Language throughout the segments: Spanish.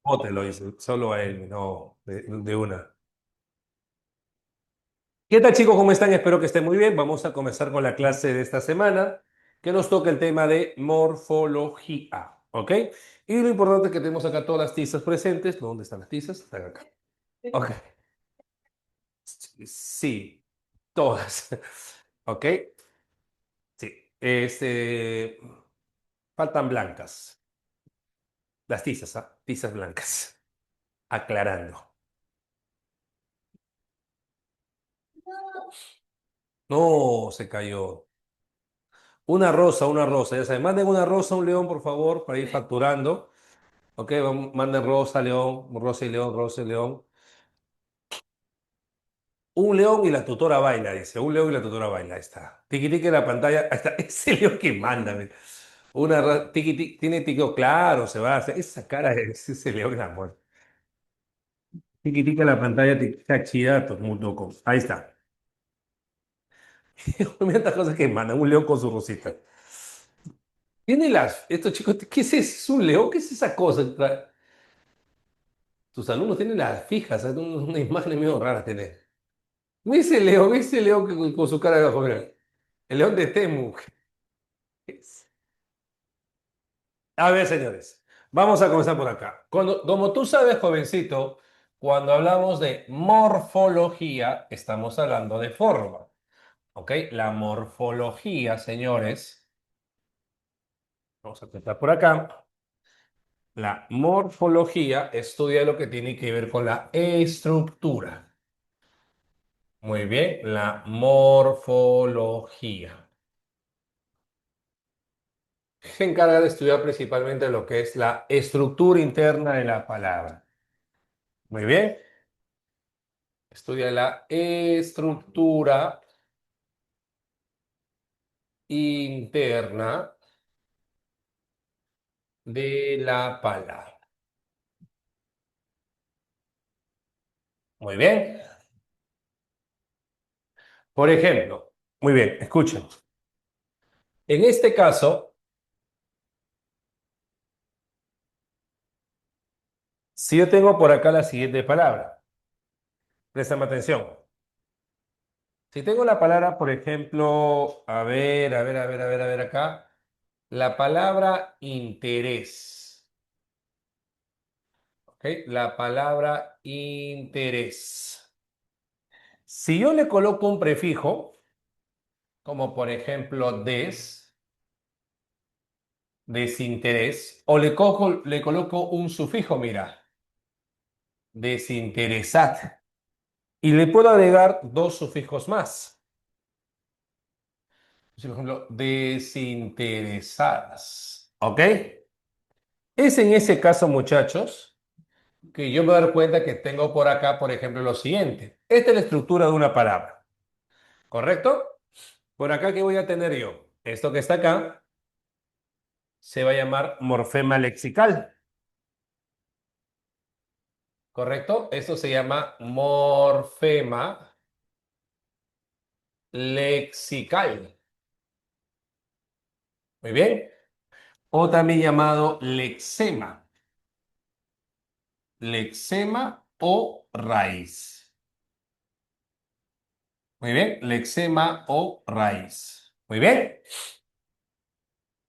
¿Cómo te lo hice? Solo a él, no, de una. ¿Qué tal, chicos? ¿Cómo están? Espero que estén muy bien. Vamos a comenzar con la clase de esta semana, que nos toca el tema de morfología, ¿ok? Y lo importante es que tenemos acá todas las tizas presentes. ¿Dónde están las tizas? Están acá. Ok. Sí, todas. ¿Ok? Sí. Faltan blancas. Las tizas, ¿ah? Tizas blancas. Aclarando. No, se cayó. Una rosa. Ya saben, manden una rosa, un león, por favor, para ir facturando. Ok, manden rosa, león, rosa y león, rosa y león. Un león y la tutora baila, dice. Un león y la tutora baila. Ahí está. Tiki tiki en la pantalla. Ahí está. Ese león que manda. Mira. Tiki tiki, tiene tiqueo, claro, se va a hacer. Esa cara es ese león, amor. Tiki tiki en la pantalla, tiki chidato, muy loco. Ahí está. Mira estas cosas que mandan. Un león con su rosita. Tiene estos chicos, ¿qué es eso? ¿Es un león? ¿Qué es esa cosa? Tus alumnos tienen las fijas, ¿sabes? Una imagen medio rara tener. Ve ese león con su cara de abajo, mira. El león de Temu. A ver, señores, vamos a comenzar por acá. Como tú sabes, jovencito, cuando hablamos de morfología, estamos hablando de forma. ¿Ok? La morfología, señores, vamos a empezar por acá. La morfología estudia lo que tiene que ver con la estructura. Muy bien, la morfología. Se encarga de estudiar principalmente lo que es la estructura interna de la palabra. Muy bien, estudia la estructura interna de la palabra. Muy bien. Por ejemplo, muy bien, escuchen. En este caso, si yo tengo por acá la siguiente palabra, préstame atención. Si tengo la palabra, por ejemplo, a ver acá, la palabra interés. ¿Ok? La palabra interés. Si yo le coloco un prefijo, como por ejemplo desinterés, o le coloco un sufijo, mira, desinteresad, y le puedo agregar dos sufijos más. Por ejemplo, desinteresadas. ¿Ok? Es en ese caso, muchachos, que yo me voy a dar cuenta que tengo por acá, por ejemplo, lo siguiente. Esta es la estructura de una palabra, ¿correcto? Por acá, ¿qué voy a tener yo? Esto que está acá se va a llamar morfema lexical, ¿correcto? Esto se llama morfema lexical. Muy bien. O también llamado lexema. Lexema o raíz. Muy bien. Lexema o raíz. Muy bien.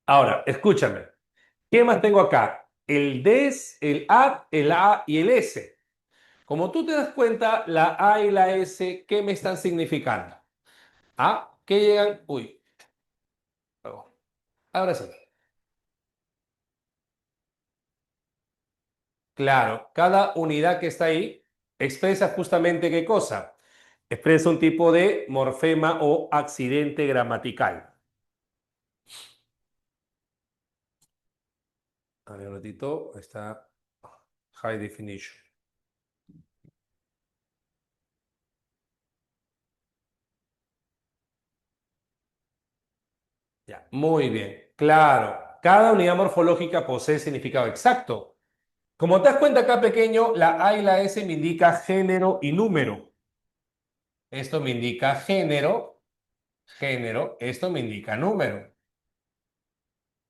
Ahora, escúchame. ¿Qué más tengo acá? El des, el a y el s. Como tú te das cuenta, la a y la s, ¿qué me están significando? A, ¿qué llegan? Uy, oh, ahora sí. Claro, cada unidad que está ahí expresa justamente qué cosa. Expresa un tipo de morfema o accidente gramatical. A ver, un ratito, está high definition. Ya, muy bien. Claro, cada unidad morfológica posee significado exacto. Como te das cuenta acá, pequeño, la A y la S me indica género y número. Esto me indica género, esto me indica número.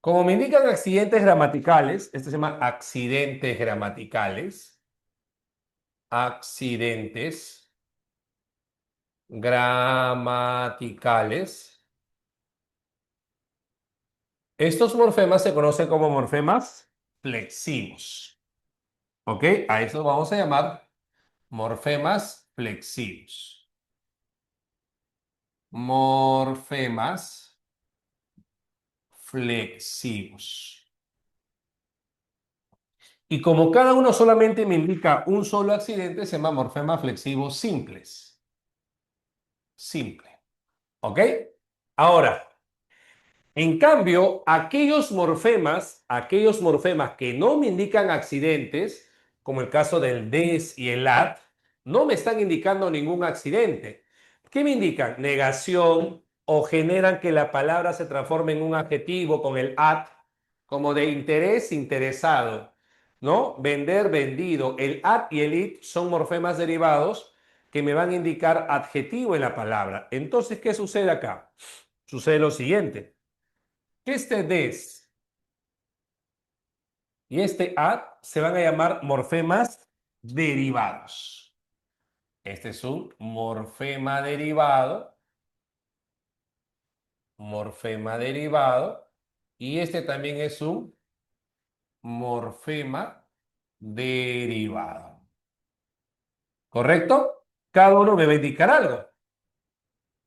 Como me indican accidentes gramaticales, este se llama accidentes gramaticales, accidentes gramaticales. Estos morfemas se conocen como morfemas flexivos. ¿Ok? A eso vamos a llamar morfemas flexivos. Morfemas flexivos. Y como cada uno solamente me indica un solo accidente, se llama morfemas flexivos simples. Simple. ¿Ok? Ahora, en cambio, aquellos morfemas que no me indican accidentes, como el caso del des y el at, no me están indicando ningún accidente. ¿Qué me indican? Negación o generan que la palabra se transforme en un adjetivo con el at, como de interés, interesado, ¿no? Vender, vendido. El at y el it son morfemas derivados que me van a indicar adjetivo en la palabra. Entonces, ¿qué sucede acá? Sucede lo siguiente. Este des y este ad se van a llamar morfemas derivados. Este es un morfema derivado, y este también es un morfema derivado. ¿Correcto? Cada uno me va a indicar algo.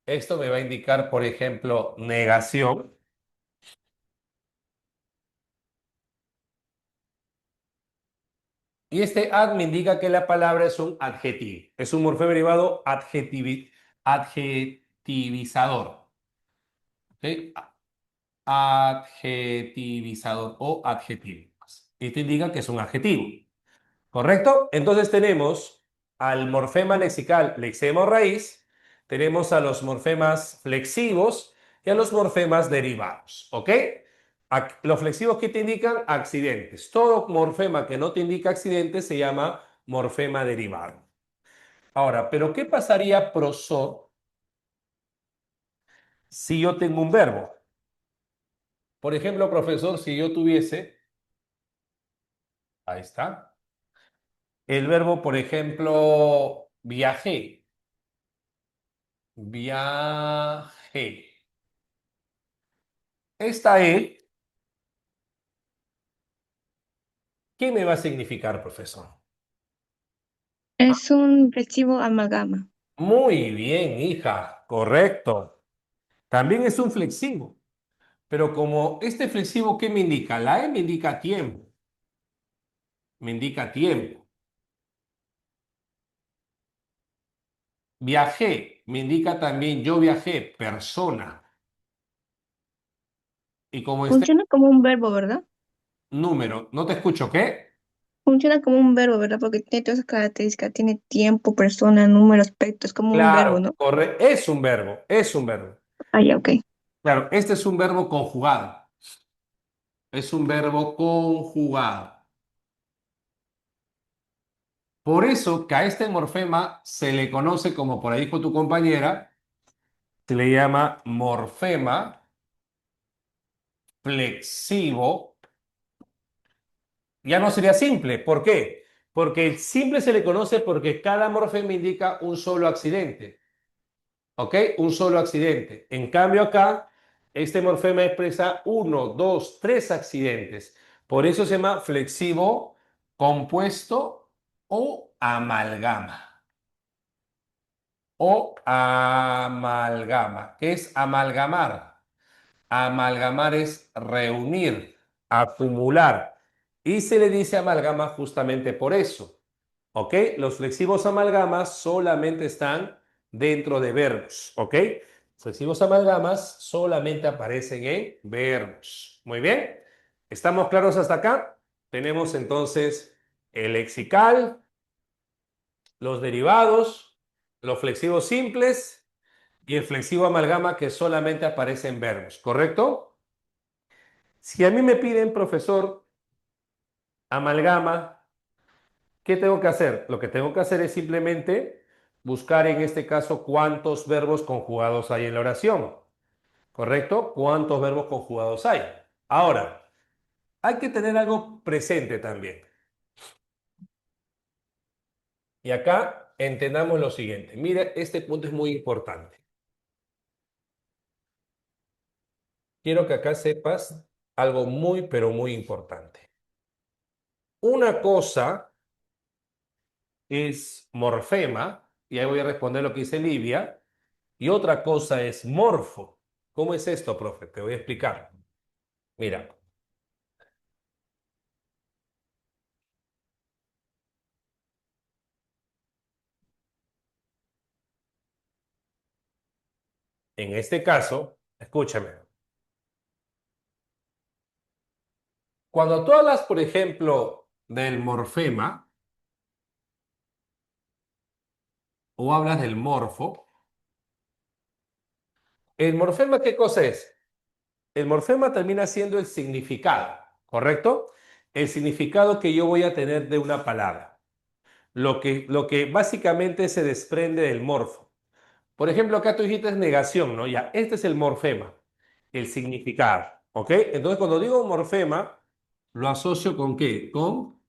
Esto me va a indicar, por ejemplo, negación. Y este ad me indica que la palabra es un adjetivo. Es un morfema derivado adjetivizador. ¿Ok? Adjetivizador o adjetivo. Esto indica que es un adjetivo. ¿Correcto? Entonces tenemos al morfema lexical lexemo raíz, tenemos a los morfemas flexivos y a los morfemas derivados. ¿Ok? Los flexivos, ¿qué te indican? Accidentes. Todo morfema que no te indica accidentes se llama morfema derivado. Ahora, ¿pero qué pasaría, profesor, si yo tengo un verbo? Por ejemplo, profesor, si yo tuviese, ahí está, el verbo, por ejemplo, viajé. Viaje. Esta E, ¿qué me va a significar, profesor? Es un recibo amalgama. Muy bien, hija, correcto. También es un flexivo, pero como este flexivo, ¿qué me indica? La E me indica tiempo, me indica tiempo. Viajé, me indica también yo viajé, persona. Y como este Funciona como un verbo, ¿verdad? número, no te escucho, ¿qué? Funciona como un verbo, ¿verdad? Porque tiene todas esas características. Tiene tiempo, persona, número, aspecto. Es como un verbo, Claro, ¿no? es un verbo, es un verbo. Ah, ya, ok. Claro, este es un verbo conjugado, es un verbo conjugado. Por eso que a este morfema se le conoce, como por ahí dijo tu compañera, se le llama morfema flexivo. Ya no sería simple. ¿Por qué? Porque el simple se le conoce porque cada morfema indica un solo accidente. ¿Ok? Un solo accidente. En cambio acá, este morfema expresa uno, dos, tres accidentes. Por eso se llama flexivo compuesto o amalgama. O amalgama. ¿Qué es amalgamar? Amalgamar es reunir, acumular. Y se le dice amalgama justamente por eso. ¿Ok? Los flexivos amalgamas solamente están dentro de verbos. ¿Ok? Flexivos amalgamas solamente aparecen en verbos. Muy bien. ¿Estamos claros hasta acá? Tenemos entonces el lexical, los derivados, los flexivos simples y el flexivo amalgama que solamente aparece en verbos, ¿correcto? Si a mí me piden, profesor, amalgama, ¿qué tengo que hacer? Lo que tengo que hacer es simplemente buscar en este caso cuántos verbos conjugados hay en la oración, ¿correcto? ¿Cuántos verbos conjugados hay? Ahora, hay que tener algo presente también. Y acá entendamos lo siguiente. Mira, este punto es muy importante. Quiero que acá sepas algo muy, pero muy importante. Una cosa es morfema, y ahí voy a responder lo que dice Livia, y otra cosa es morfo. ¿Cómo es esto, profe? Te voy a explicar. Mira, en este caso, escúchame, cuando tú hablas, por ejemplo, del morfema o hablas del morfo, ¿el morfema qué cosa es? El morfema termina siendo el significado, ¿correcto? El significado que yo voy a tener de una palabra. Lo que básicamente se desprende del morfo. Por ejemplo, acá tú dijiste negación, ¿no? Ya, este es el morfema, el significado, ¿ok? Entonces, cuando digo morfema, lo asocio con ¿qué? Con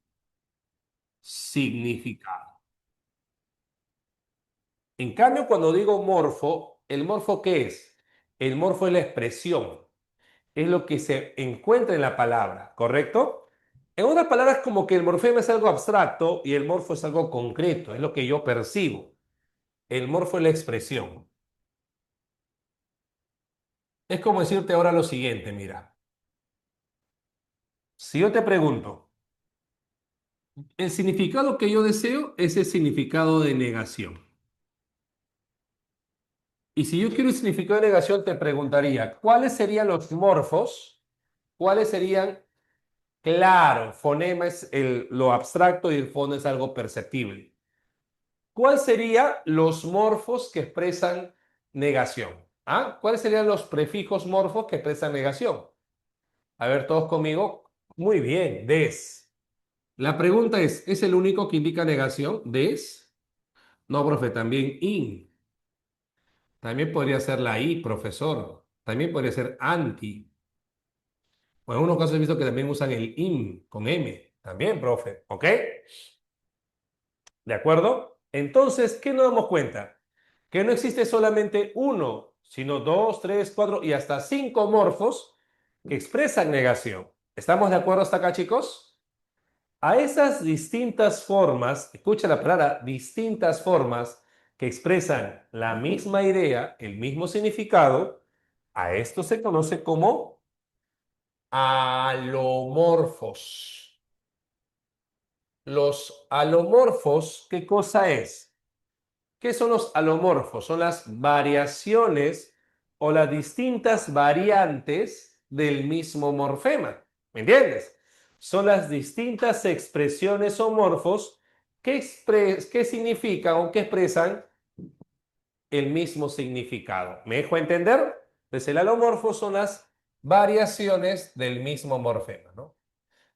significado. En cambio, cuando digo morfo, ¿el morfo qué es? El morfo es la expresión, es lo que se encuentra en la palabra, ¿correcto? En otras palabras, como que el morfema es algo abstracto y el morfo es algo concreto, es lo que yo percibo. El morfo es la expresión. Es como decirte ahora lo siguiente, mira. Si yo te pregunto, el significado que yo deseo es el significado de negación. Y si yo quiero el significado de negación, te preguntaría, ¿cuáles serían los morfos? ¿Cuáles serían? Claro, fonema es lo abstracto y el fono es algo perceptible. ¿Cuáles serían los morfos que expresan negación? ¿Ah? ¿Cuáles serían los prefijos morfos que expresan negación? A ver, todos conmigo. Muy bien, des. La pregunta ¿es el único que indica negación? ¿Des? No, profe, también in. También podría ser la i, profesor. También podría ser anti. O en algunos casos he visto que también usan el in con m. También, profe. ¿Ok? ¿De acuerdo? Entonces, ¿qué nos damos cuenta? Que no existe solamente uno, sino dos, tres, cuatro y hasta cinco morfos que expresan negación. ¿Estamos de acuerdo hasta acá, chicos? A esas distintas formas, escucha la palabra, distintas formas que expresan la misma idea, el mismo significado, a esto se conoce como alomorfos. Los alomorfos, ¿qué cosa es? ¿Qué son los alomorfos? Son las variaciones o las distintas variantes del mismo morfema. ¿Me entiendes? Son las distintas expresiones o morfos que significan o que expresan el mismo significado. ¿Me dejo entender? Pues el alomorfo son las variaciones del mismo morfema, ¿no?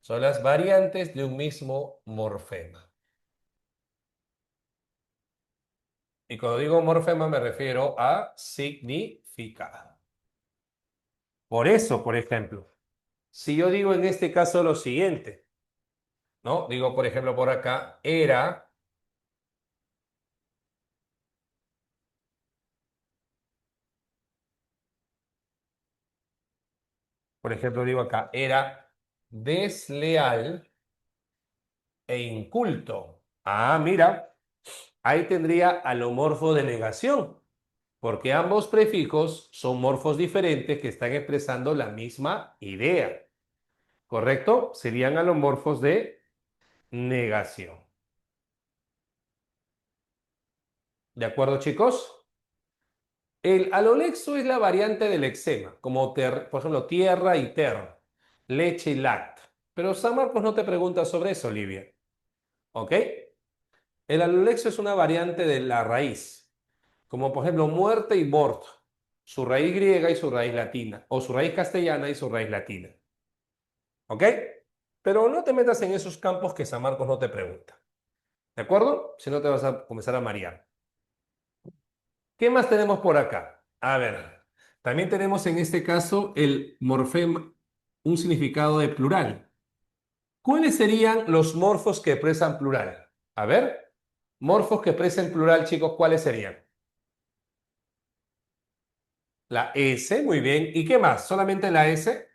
Son las variantes de un mismo morfema. Y cuando digo morfema me refiero a significado. Por eso, por ejemplo, si yo digo en este caso lo siguiente, ¿no? Digo, por ejemplo, por acá, era, por ejemplo, digo acá, era desleal e inculto. Ah, mira, ahí tendría alomorfo de negación, porque ambos prefijos son morfos diferentes que están expresando la misma idea, ¿correcto? Serían alomorfos de negación. ¿De acuerdo, chicos? El alolexo es la variante del eczema, como por ejemplo tierra y ter, leche y lact. Pero San Marcos no te pregunta sobre eso, Olivia. ¿Ok? El alolexo es una variante de la raíz, como por ejemplo muerte y mort, su raíz griega y su raíz latina, o su raíz castellana y su raíz latina. ¿Ok? Pero no te metas en esos campos que San Marcos no te pregunta. ¿De acuerdo? Si no te vas a comenzar a marear. ¿Qué más tenemos por acá? A ver, también tenemos en este caso el morfema. un significado de plural. ¿Cuáles serían los morfos que expresan plural? A ver, morfos que expresen plural, chicos, ¿cuáles serían? La S, muy bien. ¿Y qué más? ¿Solamente la S?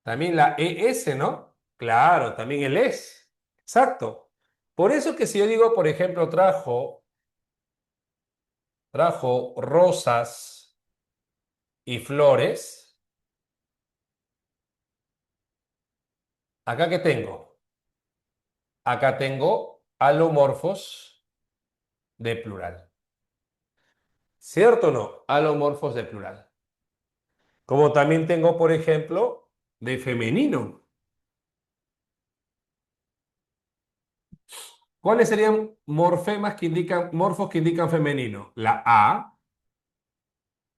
También la ES, ¿no? Claro, también el ES. Exacto. Por eso que si yo digo, por ejemplo, trajo rosas y flores, ¿acá qué tengo? Acá tengo alomorfos de plural. ¿Cierto o no? Alomorfos de plural. Como también tengo, por ejemplo, de femenino. ¿Cuáles serían morfemas que indican, morfos que indican femenino? La A,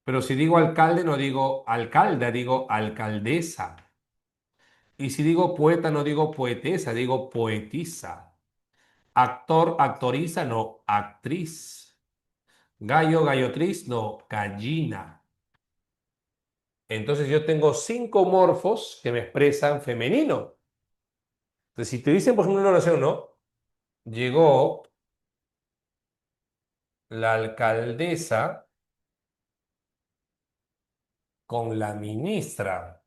pero si digo alcalde no digo alcalde, digo alcaldesa. Y si digo poeta no digo poetesa, digo poetisa. Actor, actoriza, no, actriz. Gallo, gallotriz, no, gallina. Entonces yo tengo 5 morfos que me expresan femenino. Entonces, si te dicen, por ejemplo, una oración, ¿no? Llegó la alcaldesa con la ministra.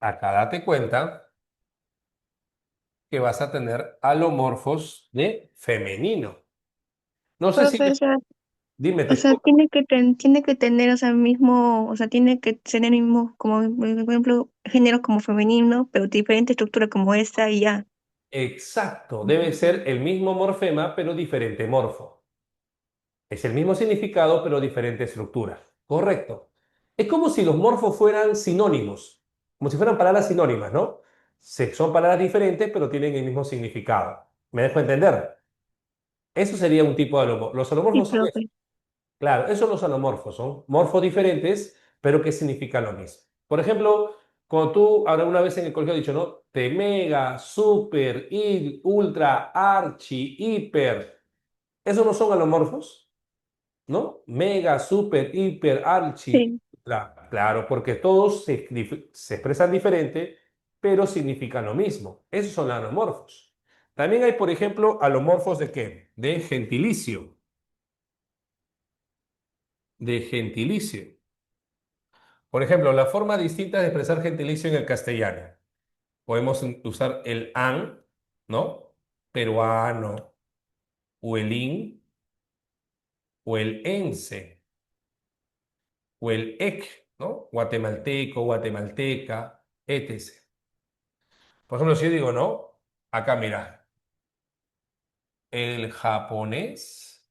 Acá date cuenta que vas a tener alomorfos de femenino. No sé si Profe, me... Dime, te o sea, escucho. tiene que tener, o sea, mismo, o sea, tiene que tener el mismo, como, por ejemplo, género como femenino, pero diferente estructura como esta y ya. Exacto, debe ser el mismo morfema, pero diferente morfo. Es el mismo significado, pero diferente estructura. Correcto. Es como si los morfos fueran sinónimos, como si fueran palabras sinónimas, ¿no? Son palabras diferentes, pero tienen el mismo significado. ¿Me dejo entender? Eso sería un tipo de alomorfo. Los Sí, alomorfos son eso. profe. Claro, esos son los alomorfos, son morfos diferentes, pero que significan lo mismo. Por ejemplo, cuando tú alguna vez en el colegio has dicho, ¿no? Te mega, super, ultra, archi, hiper. ¿Esos no son alomorfos? ¿No? Mega, super, hiper, archi. Sí. Claro, porque todos se expresan diferente, pero significan lo mismo. Esos son alomorfos. También hay, por ejemplo, alomorfos de qué? De gentilicio. De gentilicio. Por ejemplo, la forma distinta de expresar gentilicio en el castellano. Podemos usar el an, ¿no? Peruano, o el in, o el ense, o el ec, ¿no? Guatemalteco, guatemalteca, etc. Por ejemplo, si yo digo, ¿no? Acá mira, el japonés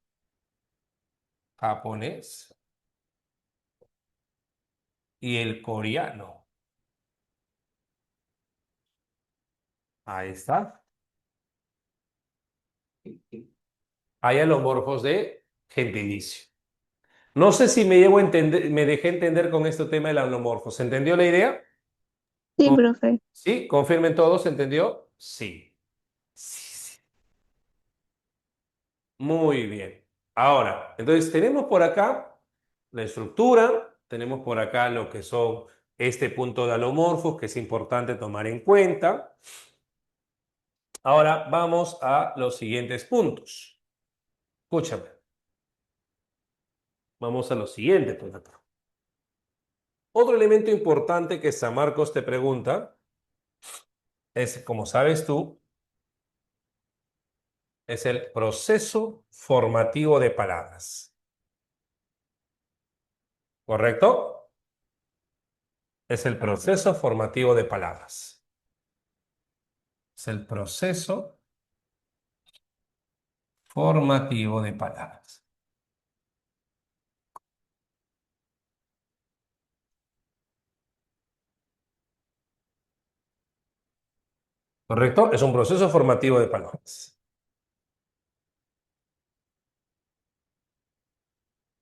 y el coreano. Ahí está. Hay alomorfos de gentilicio. No sé si me llevo a entender, me dejé entender con este tema del alomorfo. ¿Se entendió la idea? Sí, Con- profe. ¿Sí? ¿Confirmen todos? ¿Se entendió? Sí. Sí, sí. Muy bien. Ahora, entonces tenemos por acá la estructura, tenemos por acá lo que son este punto de alomorfos que es importante tomar en cuenta. Ahora vamos a los siguientes puntos. Escúchame, vamos a los siguientes por acá. Otro elemento importante que San Marcos te pregunta es, como sabes tú, es el proceso formativo de palabras. ¿Correcto? Es el proceso formativo de palabras. Es el proceso formativo de palabras. ¿Correcto? Es un proceso formativo de palabras.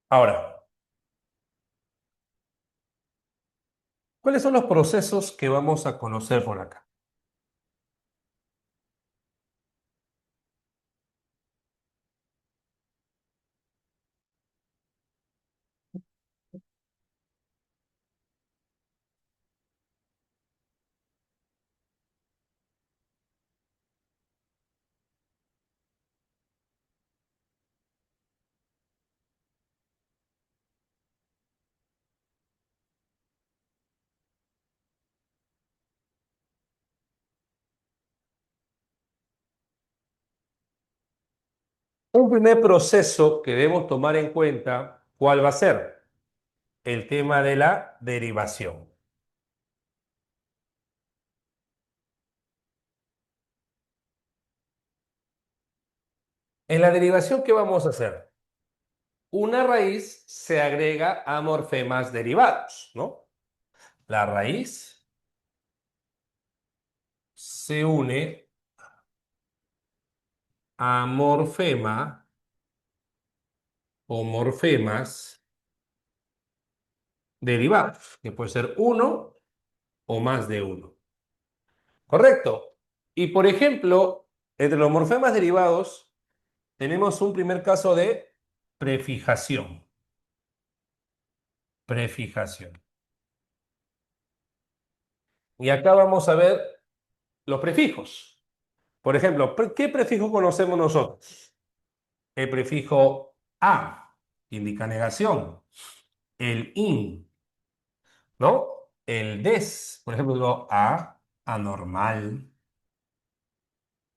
Ahora, ¿cuáles son los procesos que vamos a conocer por acá? Un primer proceso que debemos tomar en cuenta, ¿cuál va a ser? El tema de la derivación. En la derivación, ¿qué vamos a hacer? Una raíz se agrega a morfemas derivados, ¿no? La raíz se une a morfema o morfemas derivados, que puede ser uno o más de uno. ¿Correcto? Y por ejemplo, entre los morfemas derivados tenemos un primer caso de prefijación. Prefijación. Y acá vamos a ver los prefijos. Por ejemplo, ¿qué prefijo conocemos nosotros? El prefijo a, que indica negación. El in, ¿no? El des, por ejemplo, digo a, anormal.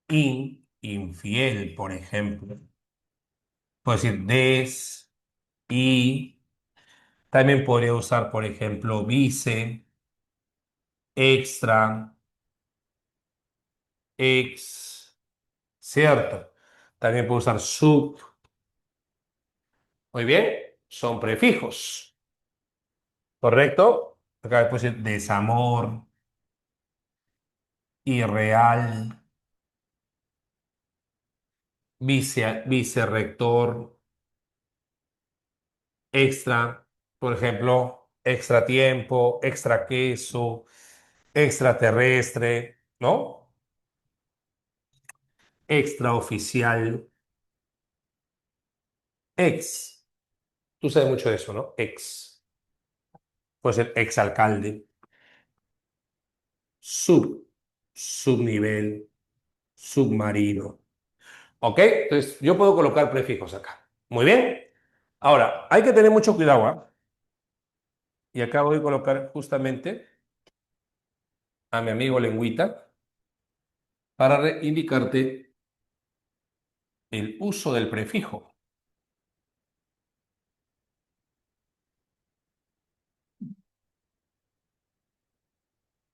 In, infiel, por ejemplo. Puedo decir des, y. También podría usar, por ejemplo, vice, extra, ex, ¿cierto? También puedo usar sub. Muy bien, son prefijos, ¿correcto? Acá puedo decir desamor, irreal, vicerrector, extra, por ejemplo, extra tiempo, extra queso, extraterrestre, ¿no? Extraoficial, ex. Tú sabes mucho de eso, ¿no? Ex. Puede ser exalcalde, subnivel, submarino. ¿Ok? Entonces, yo puedo colocar prefijos acá. Muy bien. Ahora, hay que tener mucho cuidado, ¿ah? Y acá voy a colocar justamente a mi amigo Lengüita para indicarte el uso del prefijo.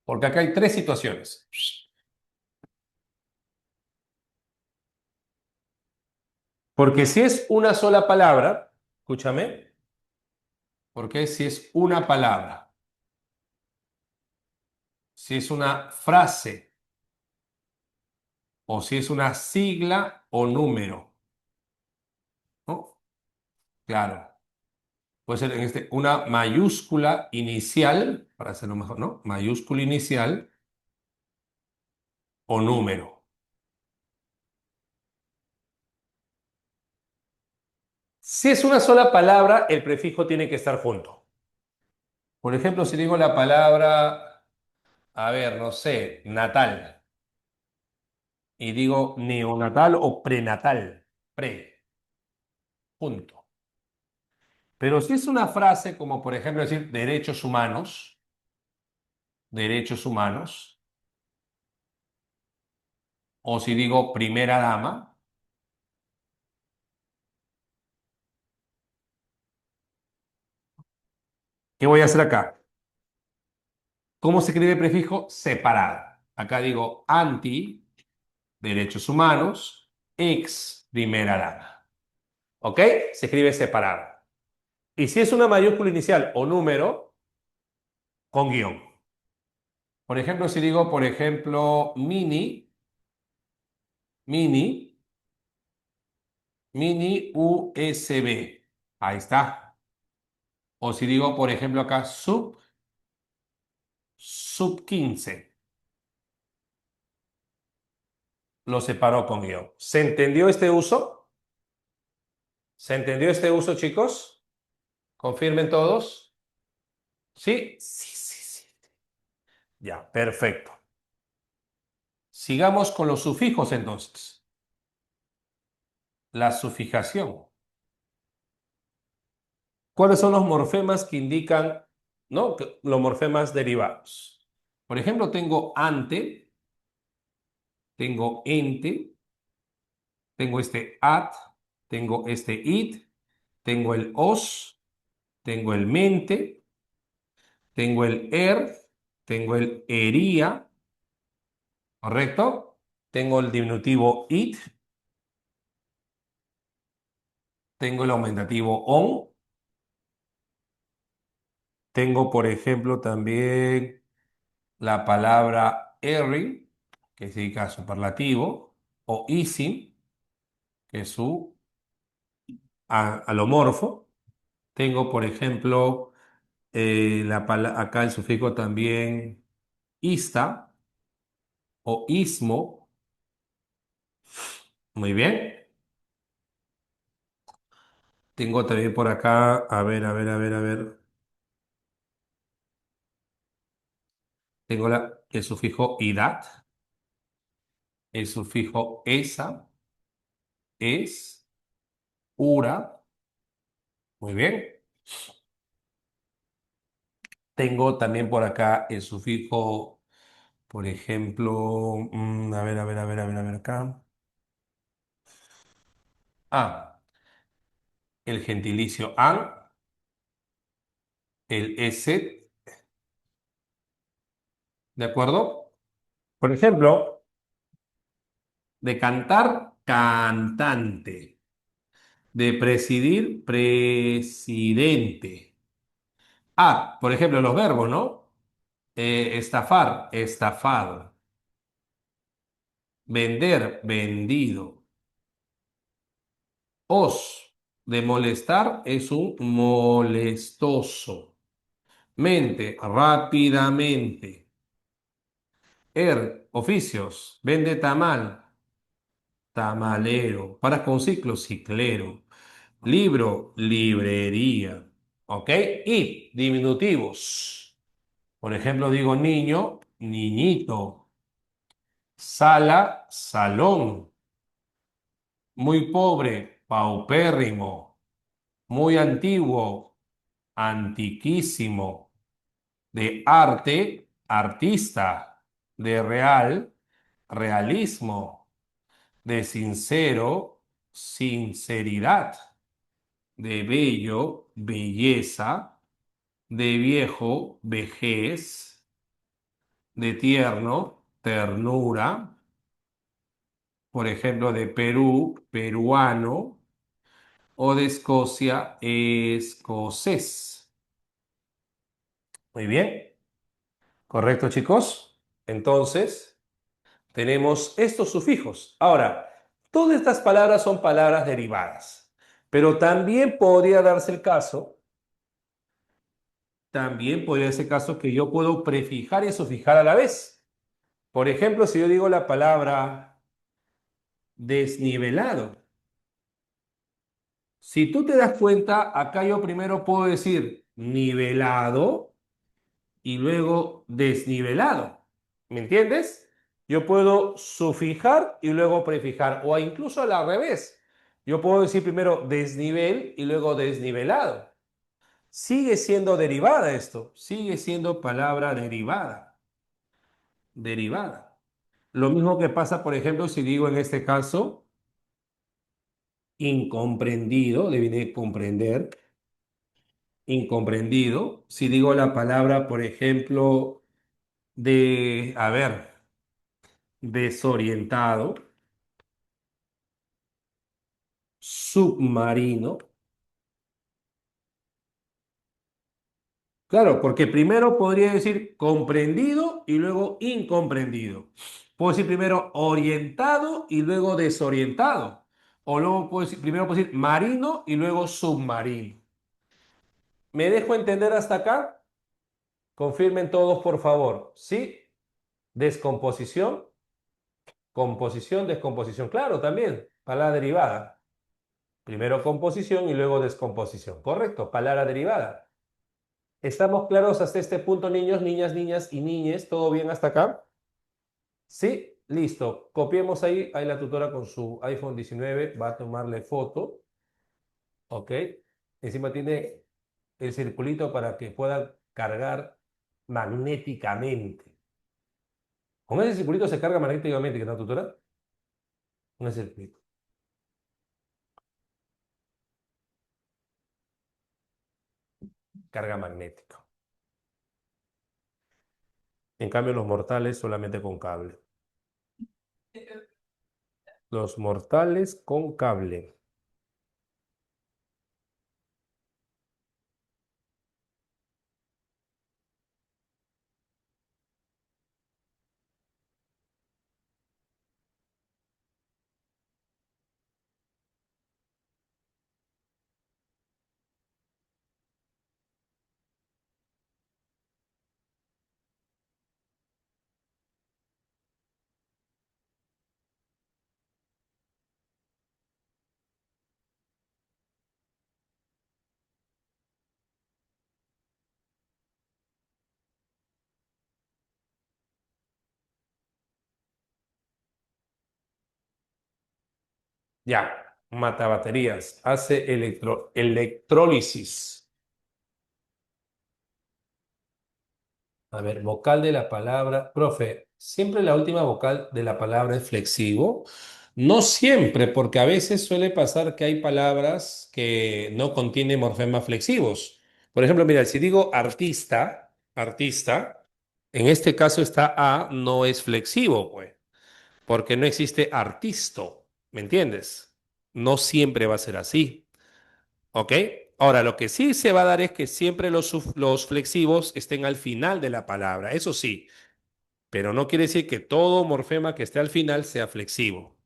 Porque acá hay tres situaciones. Porque si es una sola palabra, escúchame, porque si es una palabra, si es una frase o si es una sigla o número, ¿no? Claro. Puede ser en una mayúscula inicial, para hacerlo mejor, ¿no? Mayúscula inicial o número. Si es una sola palabra, el prefijo tiene que estar junto. Por ejemplo, si digo la palabra, a ver, no sé, natal, y digo neonatal o prenatal, pre, junto. Pero si es una frase como, por ejemplo, decir derechos humanos, o si digo primera dama, ¿qué voy a hacer acá? ¿Cómo se escribe el prefijo? Separado. Acá digo anti, derechos humanos, ex, primera dama. ¿Ok? Se escribe separado. Y si es una mayúscula inicial o número, con guión. Por ejemplo, si digo, por ejemplo, mini USB. Ahí está. O si digo, por ejemplo, acá sub 15. Lo separo con guión. ¿Se entendió este uso? ¿Se entendió este uso, chicos? Confirmen todos. ¿Sí? Sí, sí, sí. Ya, perfecto. Sigamos con los sufijos entonces. La sufijación. ¿Cuáles son los morfemas que indican, ¿no? Los morfemas derivados? Por ejemplo, tengo ante, tengo ente, tengo este at, tengo este it, tengo el os, tengo el mente, tengo el tengo el ería, ¿correcto? Tengo el diminutivo it, tengo el aumentativo on, tengo, por ejemplo, también la palabra erring, que significa superlativo, o isim, que es su alomorfo. Tengo, por ejemplo, acá el sufijo también ista o ismo. Muy bien. Tengo también por acá, a ver, a ver, a ver, a ver. Tengo el sufijo idat, el sufijo esa, es, ura. Muy bien. Tengo también por acá el sufijo, por ejemplo, a ver, a ver, a ver, a ver, a ver acá. Ah, el gentilicio an, el eset, ¿de acuerdo? Por ejemplo, de cantar, cantante. De presidir, presidente. Ah, por ejemplo, los verbos, ¿no? Estafar, estafado. Vender, vendido. Os, de molestar, es un molestoso. Mente, rápidamente. Oficios. Vende tamal, tamalero. Para con ciclo, ciclero. Libro, librería. ¿Ok? Y diminutivos. Por ejemplo, digo niño, niñito. Sala, salón. Muy pobre, paupérrimo. Muy antiguo, antiquísimo. De arte, artista. De real, realismo. De sincero, sinceridad. De bello, belleza. De viejo, vejez. De tierno, ternura. Por ejemplo, de Perú, peruano. O de Escocia, escocés. Muy bien, correcto, chicos. Entonces, tenemos estos sufijos. Ahora, todas estas palabras son palabras derivadas, pero también podría darse el caso que yo puedo prefijar y sufijar a la vez. Por ejemplo, si yo digo la palabra desnivelado, si tú te das cuenta, acá yo primero puedo decir nivelado y luego desnivelado. ¿Me entiendes? Yo puedo sufijar y luego prefijar, o incluso al revés. Yo puedo decir primero desnivel y luego desnivelado. Sigue siendo derivada esto, sigue siendo palabra derivada, derivada. Lo mismo que pasa, por ejemplo, si digo en este caso incomprendido, debe comprender, incomprendido. Si digo la palabra, por ejemplo, a ver, desorientado, submarino. Claro, porque primero podría decir comprendido y luego incomprendido. Puedo decir primero orientado y luego desorientado. O luego primero puedo decir marino y luego submarino. ¿Me dejo entender hasta acá? Confirmen todos, por favor. ¿Sí? Descomposición, composición, descomposición. Claro, también. Palabra derivada. Primero composición y luego descomposición. Correcto, palabra derivada. ¿Estamos claros hasta este punto, niños, niñas, niñas y niñes? ¿Todo bien hasta acá? Sí, listo. Copiemos ahí. Ahí la tutora con su iPhone 19 va a tomarle foto. ¿Ok? Encima tiene el circulito para que pueda cargar magnéticamente. Con ese circulito se carga magnéticamente, ¿qué tal, tutora? Con ese circulito. carga magnética. En cambio, los mortales solamente con cable. Los mortales con cable. Ya, mata baterías, hace electrólisis. A ver, vocal de la palabra, profe, siempre la última vocal de la palabra es flexivo. No siempre, porque a veces suele pasar que hay palabras que no contienen morfemas flexivos. Por ejemplo, mira, si digo artista, artista, en este caso está A, no es flexivo, pues, porque no existe artisto, ¿me entiendes? No siempre va a ser así. ¿Ok? Ahora, lo que sí se va a dar es que siempre los flexivos estén al final de la palabra. Eso sí, pero no quiere decir que todo morfema que esté al final sea flexivo.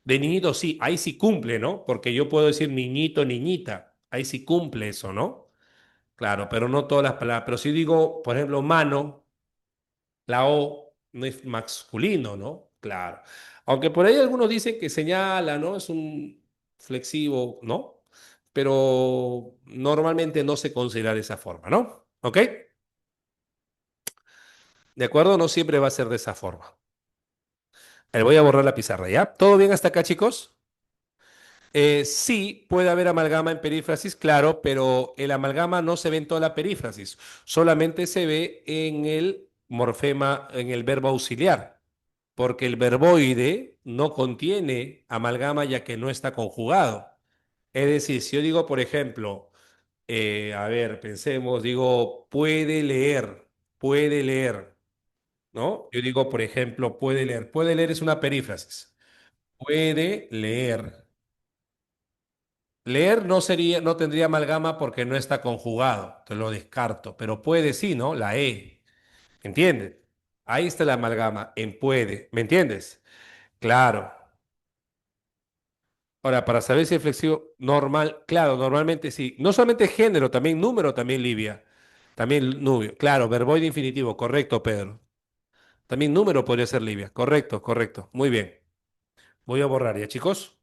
De niñito sí, ahí sí cumple, ¿no? Porque yo puedo decir niñito, niñita. Ahí sí cumple eso, ¿no? Claro, pero no todas las palabras. Pero si digo, por ejemplo, mano, la O no es masculino, ¿no? Claro. Aunque por ahí algunos dicen que señala, ¿no? Es un flexivo, ¿no? Pero normalmente no se considera de esa forma, ¿no? ¿Ok? ¿De acuerdo? No siempre va a ser de esa forma. Le voy a borrar la pizarra, ¿ya? ¿Todo bien hasta acá, chicos? Sí, puede haber amalgama en perífrasis, claro, pero el amalgama no se ve en toda la perífrasis, solamente se ve en el morfema, en el verbo auxiliar. Porque el verboide no contiene amalgama ya que no está conjugado. Es decir, si yo digo, por ejemplo, a ver, pensemos, digo, puede leer, ¿no? Yo digo, por ejemplo, puede leer es una perífrasis, puede leer. Leer no sería, no tendría amalgama porque no está conjugado, te lo descarto, pero puede sí, ¿no? La E, ¿entiendes? Ahí está la amalgama, en puede, ¿me entiendes? Claro. Ahora, para saber si es flexivo, normal, claro, normalmente sí. No solamente género, también número, también Livia. También número. Claro, verboide infinitivo, correcto, Pedro. También número podría ser Livia. Correcto, correcto. Muy bien. Voy a borrar ya, chicos.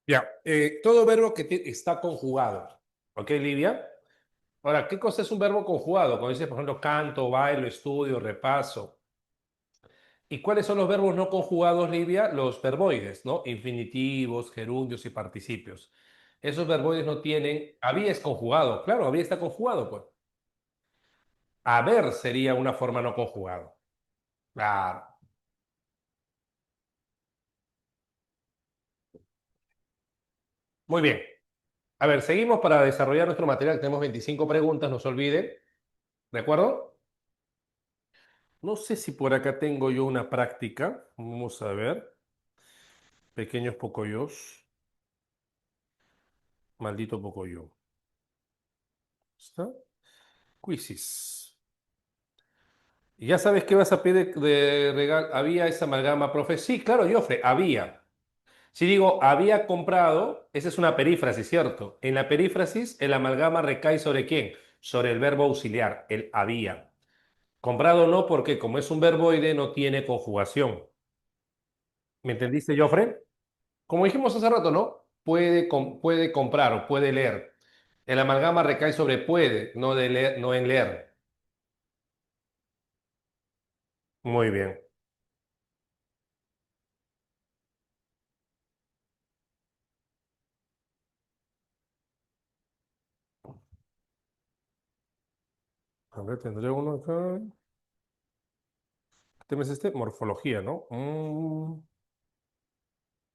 Ya, todo verbo que está conjugado. ¿Ok, Livia? Ahora, ¿qué cosa es un verbo conjugado? Cuando dices, por ejemplo, canto, bailo, estudio, repaso. ¿Y cuáles son los verbos no conjugados, Livia? Los verboides, ¿no? Infinitivos, gerundios y participios. Esos verboides no tienen. Había es conjugado. Claro, había está conjugado, pues. Haber sería una forma no conjugado. Claro. Muy bien. A ver, seguimos para desarrollar nuestro material. Tenemos 25 preguntas, no se olviden. ¿De acuerdo? No sé si por acá tengo yo una práctica. Vamos a ver. Pequeños pocoyos. Maldito pocoyo. ¿Está? Quizzes. ¿Y ya sabes qué vas a pedir de regalo? ¿Había esa amalgama, profe? Sí, claro, Jofre, había. Si digo había comprado, esa es una perífrasis, ¿cierto? En la perífrasis, el amalgama recae ¿sobre quién? Sobre el verbo auxiliar, el había. Comprado no, porque como es un verboide, no tiene conjugación. ¿Me entendiste, Jofre? Como dijimos hace rato, ¿no? Puede, puede comprar o puede leer. El amalgama recae sobre puede, no, de leer, no en leer. Muy bien. A ver, tendré uno acá. ¿Qué tema es este? Morfología, ¿no?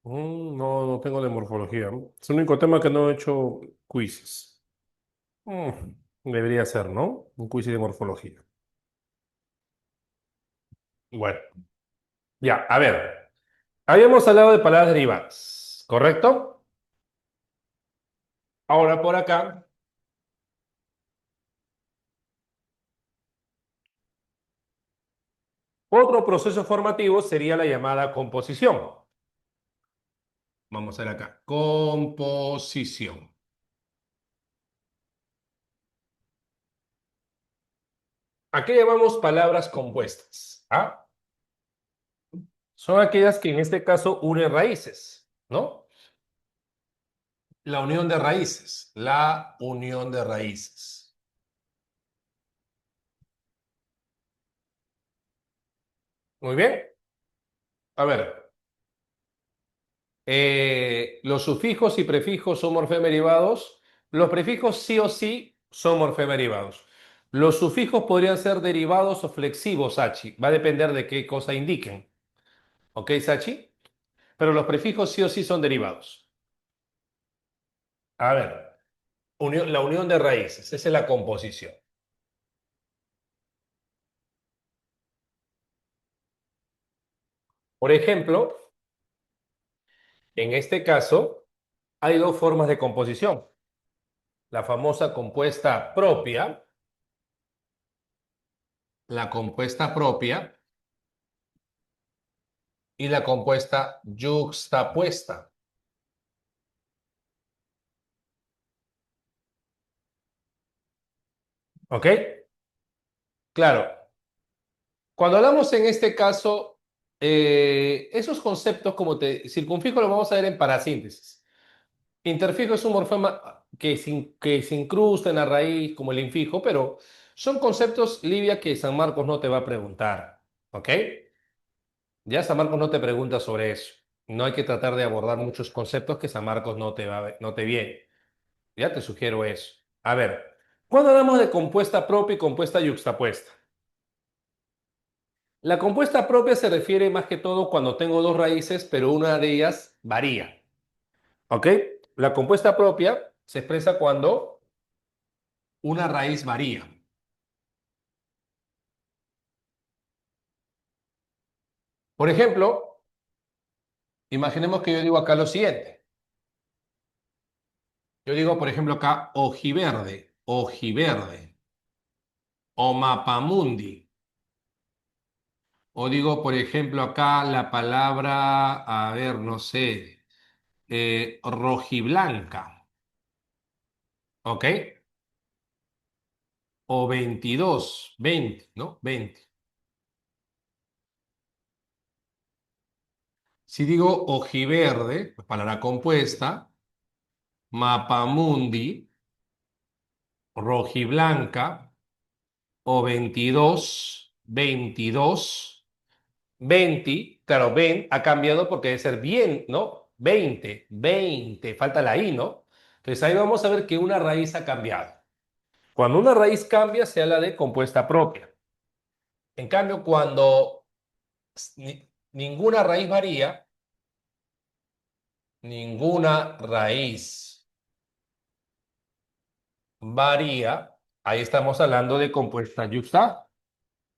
No, no tengo de morfología. Es el único tema que no he hecho quizzes. Mm, debería ser, ¿no? Un quiz de morfología. Bueno, ya, a ver. Habíamos hablado de palabras derivadas, ¿correcto? Ahora por acá, otro proceso formativo sería la llamada composición. Vamos a ver acá. Composición. ¿A qué llamamos palabras compuestas? ¿Ah? Son aquellas que en este caso unen raíces, ¿no? La unión de raíces. La unión de raíces. Muy bien. A ver. Los sufijos y prefijos son morfemderivados. Los prefijos sí o sí son morfemderivados. Los sufijos podrían ser derivados o flexivos, Sachi. Va a depender de qué cosa indiquen. ¿Ok, Sachi? Pero los prefijos sí o sí son derivados. A ver, la unión de raíces, esa es la composición. Por ejemplo, en este caso, hay dos formas de composición. La famosa compuesta propia, la compuesta propia y la compuesta yuxtapuesta. ¿Ok? Claro. Cuando hablamos en este caso, esos conceptos como circunfijo lo vamos a ver en parasíntesis. Interfijo es un morfema que se incrusta en la raíz como el infijo, pero son conceptos, Livia, que San Marcos no te va a preguntar. ¿Ok? Ya San Marcos no te pregunta sobre eso. No hay que tratar de abordar muchos conceptos que San Marcos no te viene. Ya te sugiero eso. A ver, cuando hablamos de compuesta propia y compuesta yuxtapuesta. La compuesta propia se refiere más que todo cuando tengo dos raíces, pero una de ellas varía. ¿Ok? La compuesta propia se expresa cuando una raíz varía. Por ejemplo, imaginemos que yo digo acá lo siguiente. Yo digo, por ejemplo, acá ojiverde, ojiverde, o mapamundi. O digo, por ejemplo, acá la palabra, a ver, no sé, rojiblanca. ¿Ok? O 22, 20, ¿no? 20. Si digo ojiverde, pues palabra compuesta, mapamundi, rojiblanca, o 22, 22, 20, claro, ven ha cambiado porque debe ser bien, ¿no? 20, 20, falta la I, ¿no? Entonces ahí vamos a ver que una raíz ha cambiado. Cuando una raíz cambia, se habla de compuesta propia. En cambio, cuando ninguna raíz varía, ninguna raíz varía, ahí estamos hablando de compuesta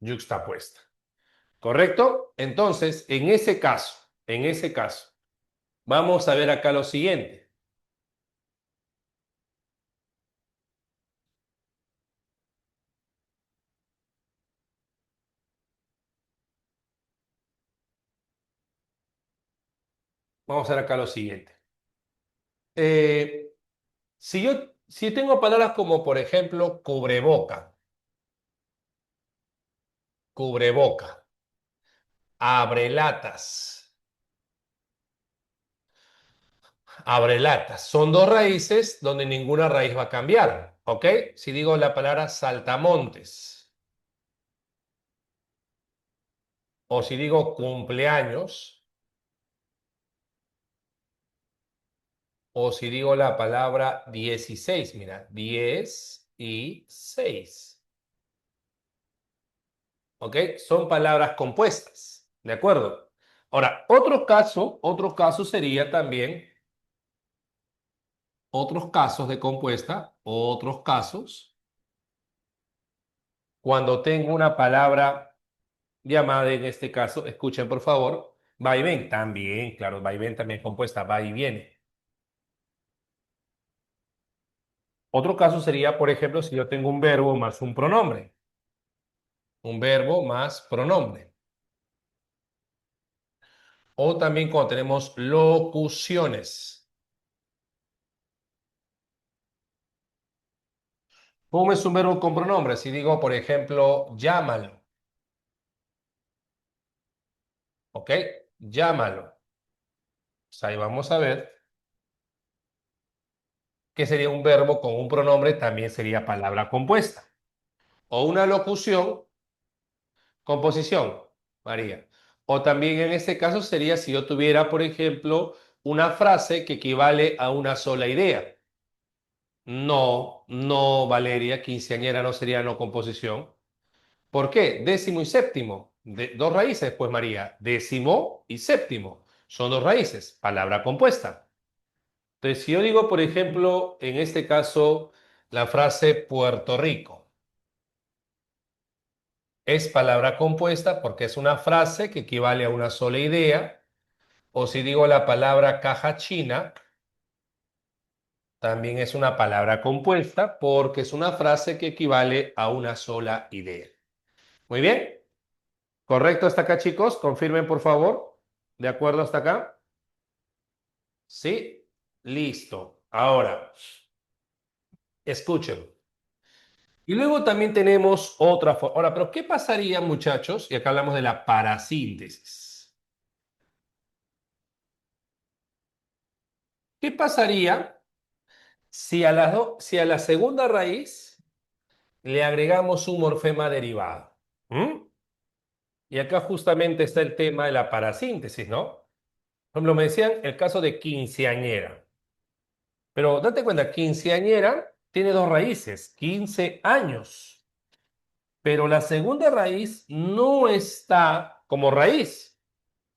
yuxtapuesta. ¿Correcto? Entonces, en ese caso, vamos a ver acá lo siguiente. Vamos a ver acá lo siguiente. Eh, si tengo palabras como, por ejemplo, cubreboca, abrelatas, abrelatas, son dos raíces donde ninguna raíz va a cambiar, ¿ok? Si digo la palabra saltamontes, o si digo cumpleaños, o si digo la palabra 16, mira, 10 y 6. ¿Ok? Son palabras compuestas, ¿de acuerdo? Ahora, otro caso sería también, otros casos de compuesta, otros casos, cuando tengo una palabra llamada, en este caso, escuchen por favor, vaivén, también, claro, vaivén también es compuesta, va y viene. Otro caso sería, por ejemplo, si yo tengo un verbo más un pronombre, un verbo más pronombre. O también cuando tenemos locuciones. ¿Cómo es un verbo con pronombre? Si digo, por ejemplo, llámalo, ¿ok? Llámalo. Pues ahí vamos a ver que sería un verbo con un pronombre, también sería palabra compuesta. O una locución, composición, María. O también en este caso sería si yo tuviera, por ejemplo, una frase que equivale a una sola idea. No, no, Valeria, quinceañera no sería no composición. ¿Por qué? Décimo y séptimo. Dos raíces, pues María. Décimo y séptimo. Son dos raíces. Palabra compuesta. Entonces, si yo digo, por ejemplo, en este caso, la frase Puerto Rico, es palabra compuesta porque es una frase que equivale a una sola idea. O si digo la palabra caja china, también es una palabra compuesta porque es una frase que equivale a una sola idea. Muy bien. ¿Correcto hasta acá, chicos? Confirmen, por favor. ¿De acuerdo hasta acá? Sí. Listo. Ahora, escuchen. Y luego también tenemos otra forma. Ahora, pero ¿qué pasaría, muchachos? Y acá hablamos de la parasíntesis. ¿Qué pasaría si a la segunda raíz le agregamos un morfema derivado? ¿Mm? Y acá justamente está el tema de la parasíntesis, ¿no? Por ejemplo, me decían el caso de quinceañera. Pero date cuenta, quinceañera tiene dos raíces, 15 años. Pero la segunda raíz no está como raíz,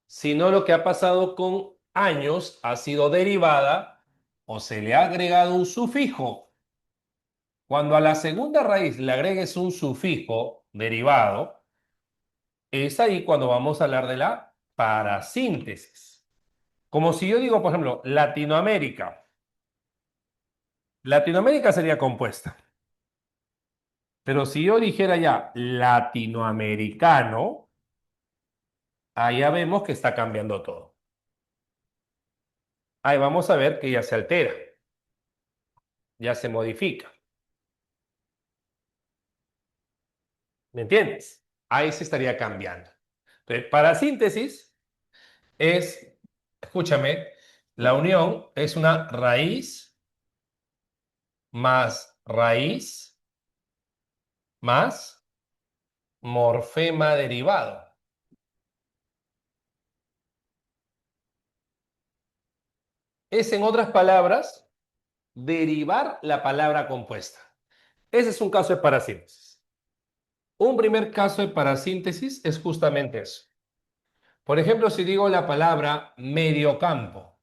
sino lo que ha pasado con años ha sido derivada o se le ha agregado un sufijo. Cuando a la segunda raíz le agregues un sufijo derivado, es ahí cuando vamos a hablar de la parasíntesis. Como si yo digo, por ejemplo, Latinoamérica. Latinoamérica sería compuesta. Pero si yo dijera ya latinoamericano, allá vemos que está cambiando todo. Ahí vamos a ver que ya se altera, ya se modifica. ¿Me entiendes? Ahí se estaría cambiando. Entonces, para síntesis es escúchame, la unión es una raíz más raíz más morfema derivado. Es, en otras palabras, derivar la palabra compuesta. Ese es un caso de parasíntesis. Un primer caso de parasíntesis es justamente eso. Por ejemplo, si digo la palabra mediocampo,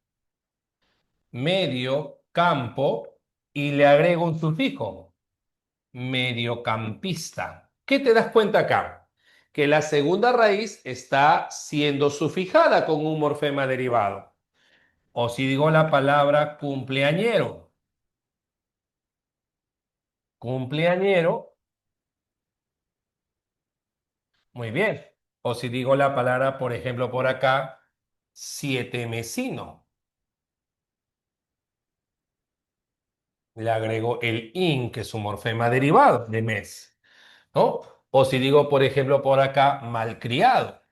medio campo, y le agrego un sufijo, mediocampista. ¿Qué te das cuenta acá? Que la segunda raíz está siendo sufijada con un morfema derivado. O si digo la palabra cumpleañero, cumpleañero, muy bien. O si digo la palabra, por ejemplo, por acá, siete mesino, le agrego el in, que es un morfema derivado de mes, ¿no? O si digo, por ejemplo, por acá, malcriado,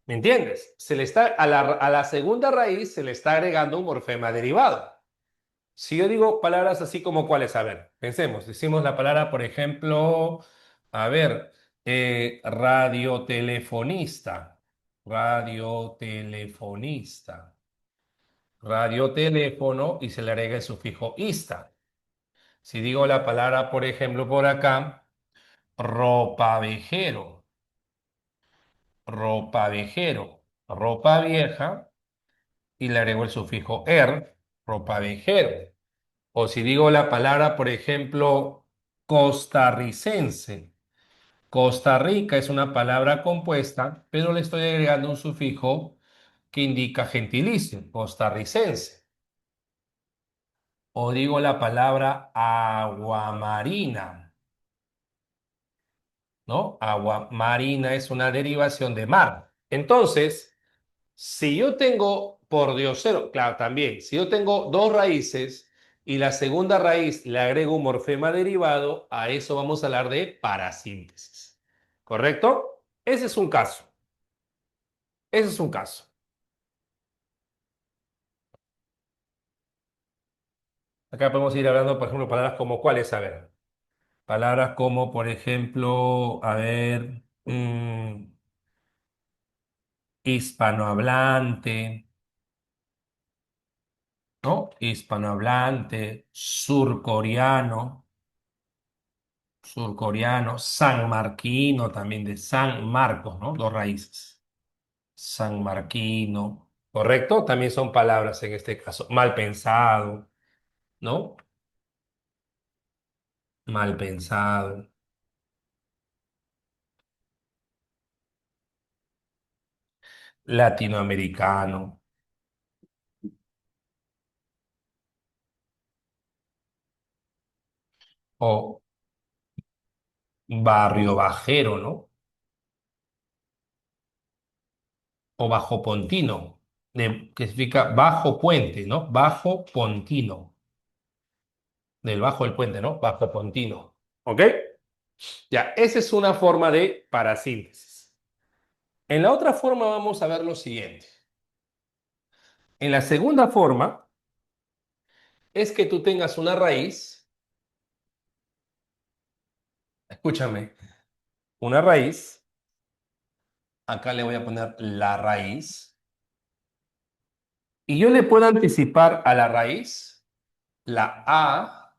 ¿me entiendes? Se le está, a la segunda raíz se le está agregando un morfema derivado. Si yo digo palabras así como cuáles, a ver, pensemos, decimos la palabra, por ejemplo, a ver, radiotelefonista, radiotelefonista, radioteléfono y se le agrega el sufijo ista. Si digo la palabra, por ejemplo, por acá, ropavejero, ropavejero, ropa vieja y le agrego el sufijo er, ropavejero. O si digo la palabra, por ejemplo, costarricense. Costa Rica es una palabra compuesta, pero le estoy agregando un sufijo que indica gentilicio, costarricense. O digo la palabra aguamarina, ¿no? Agua marina es una derivación de mar. Entonces, si yo tengo, por diosero, claro, también, si yo tengo dos raíces y la segunda raíz le agrego un morfema derivado, a eso vamos a hablar de parasíntesis. ¿Correcto? Ese es un caso. Ese es un caso. Acá podemos ir hablando, por ejemplo, palabras como cuáles, a ver. Palabras como, por ejemplo, a ver, hispanohablante, ¿no? Hispanohablante, surcoreano, surcoreano, sanmarquino también de San Marcos, ¿no? Dos raíces. Sanmarquino, ¿correcto? También son palabras en este caso. Mal pensado, ¿no? Mal pensado. Latinoamericano o barrio bajero, ¿no? O bajo pontino, que significa bajo puente, ¿no? Bajo pontino, del bajo del puente, ¿no? Bajo pontino. ¿Ok? Ya, esa es una forma de parasíntesis. En la otra forma vamos a ver lo siguiente. En la segunda forma es que tú tengas una raíz, escúchame, una raíz, acá le voy a poner la raíz, y yo le puedo anticipar a la raíz la a,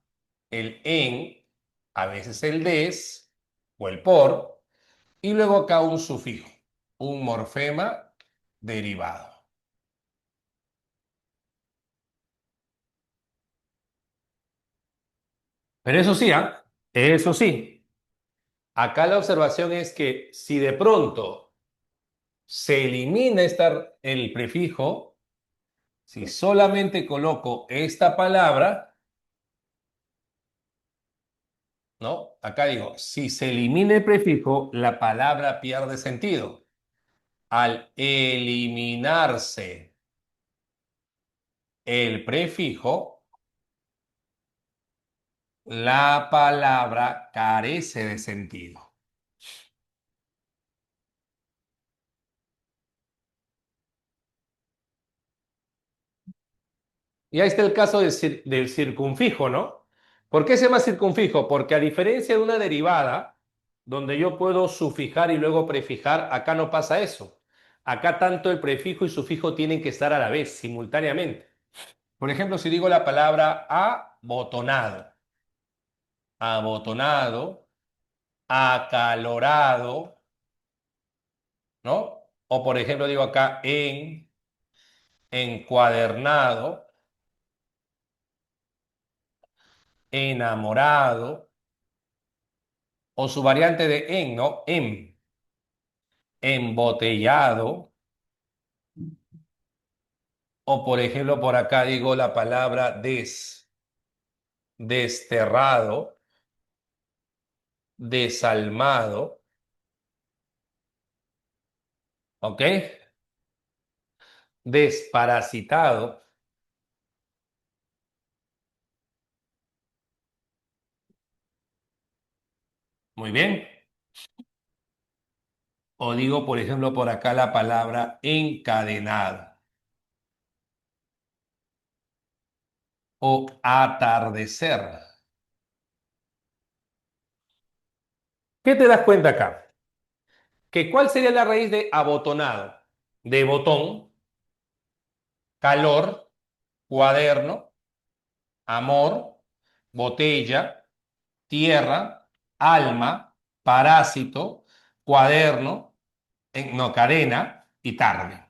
el en, a veces el des o el por, y luego acá un sufijo, un morfema derivado. Pero eso sí, eso sí, acá la observación es que si de pronto se elimina el prefijo, si solamente coloco esta palabra, ¿no? Acá digo, si se elimina el prefijo, la palabra pierde sentido. Al eliminarse el prefijo, la palabra carece de sentido. Y ahí está el caso del circunfijo, ¿no? ¿Por qué se llama circunfijo? Porque a diferencia de una derivada, donde yo puedo sufijar y luego prefijar, acá no pasa eso. Acá tanto el prefijo y sufijo tienen que estar a la vez, simultáneamente. Por ejemplo, si digo la palabra abotonado, abotonado, acalorado, ¿no? O por ejemplo, digo acá encuadernado, enamorado, o su variante de ¿no? Embotellado, o por ejemplo, por acá digo la palabra desterrado, desalmado, ¿ok? Desparasitado, muy bien. O digo, por ejemplo, por acá la palabra encadenado o atardecer. ¿Qué te das cuenta acá? Que ¿cuál sería la raíz de abotonado? De botón, calor, cuaderno, amor, botella, tierra, alma, parásito, cuaderno, no, cadena y tarde.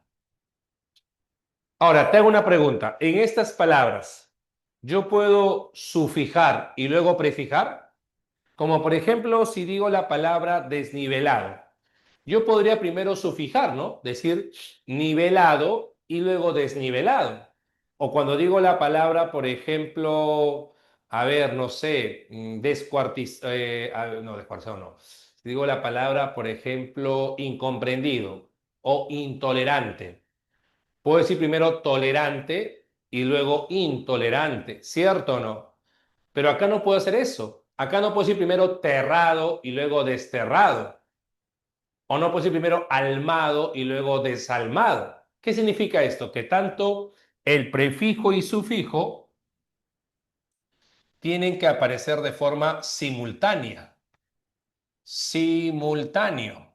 Ahora, te hago una pregunta. En estas palabras, ¿yo puedo sufijar y luego prefijar? Como por ejemplo, si digo la palabra desnivelado, yo podría primero sufijar, ¿no? Decir nivelado y luego desnivelado. O cuando digo la palabra, por ejemplo, a ver, no sé, no, descuartizado no. Si digo la palabra, por ejemplo, incomprendido o intolerante, puedo decir primero tolerante y luego intolerante, ¿cierto o no? Pero acá no puedo hacer eso. Acá no puedo decir primero terrado y luego desterrado. O no puedo decir primero almado y luego desalmado. ¿Qué significa esto? Que tanto el prefijo y sufijo tienen que aparecer de forma simultánea. Simultáneo.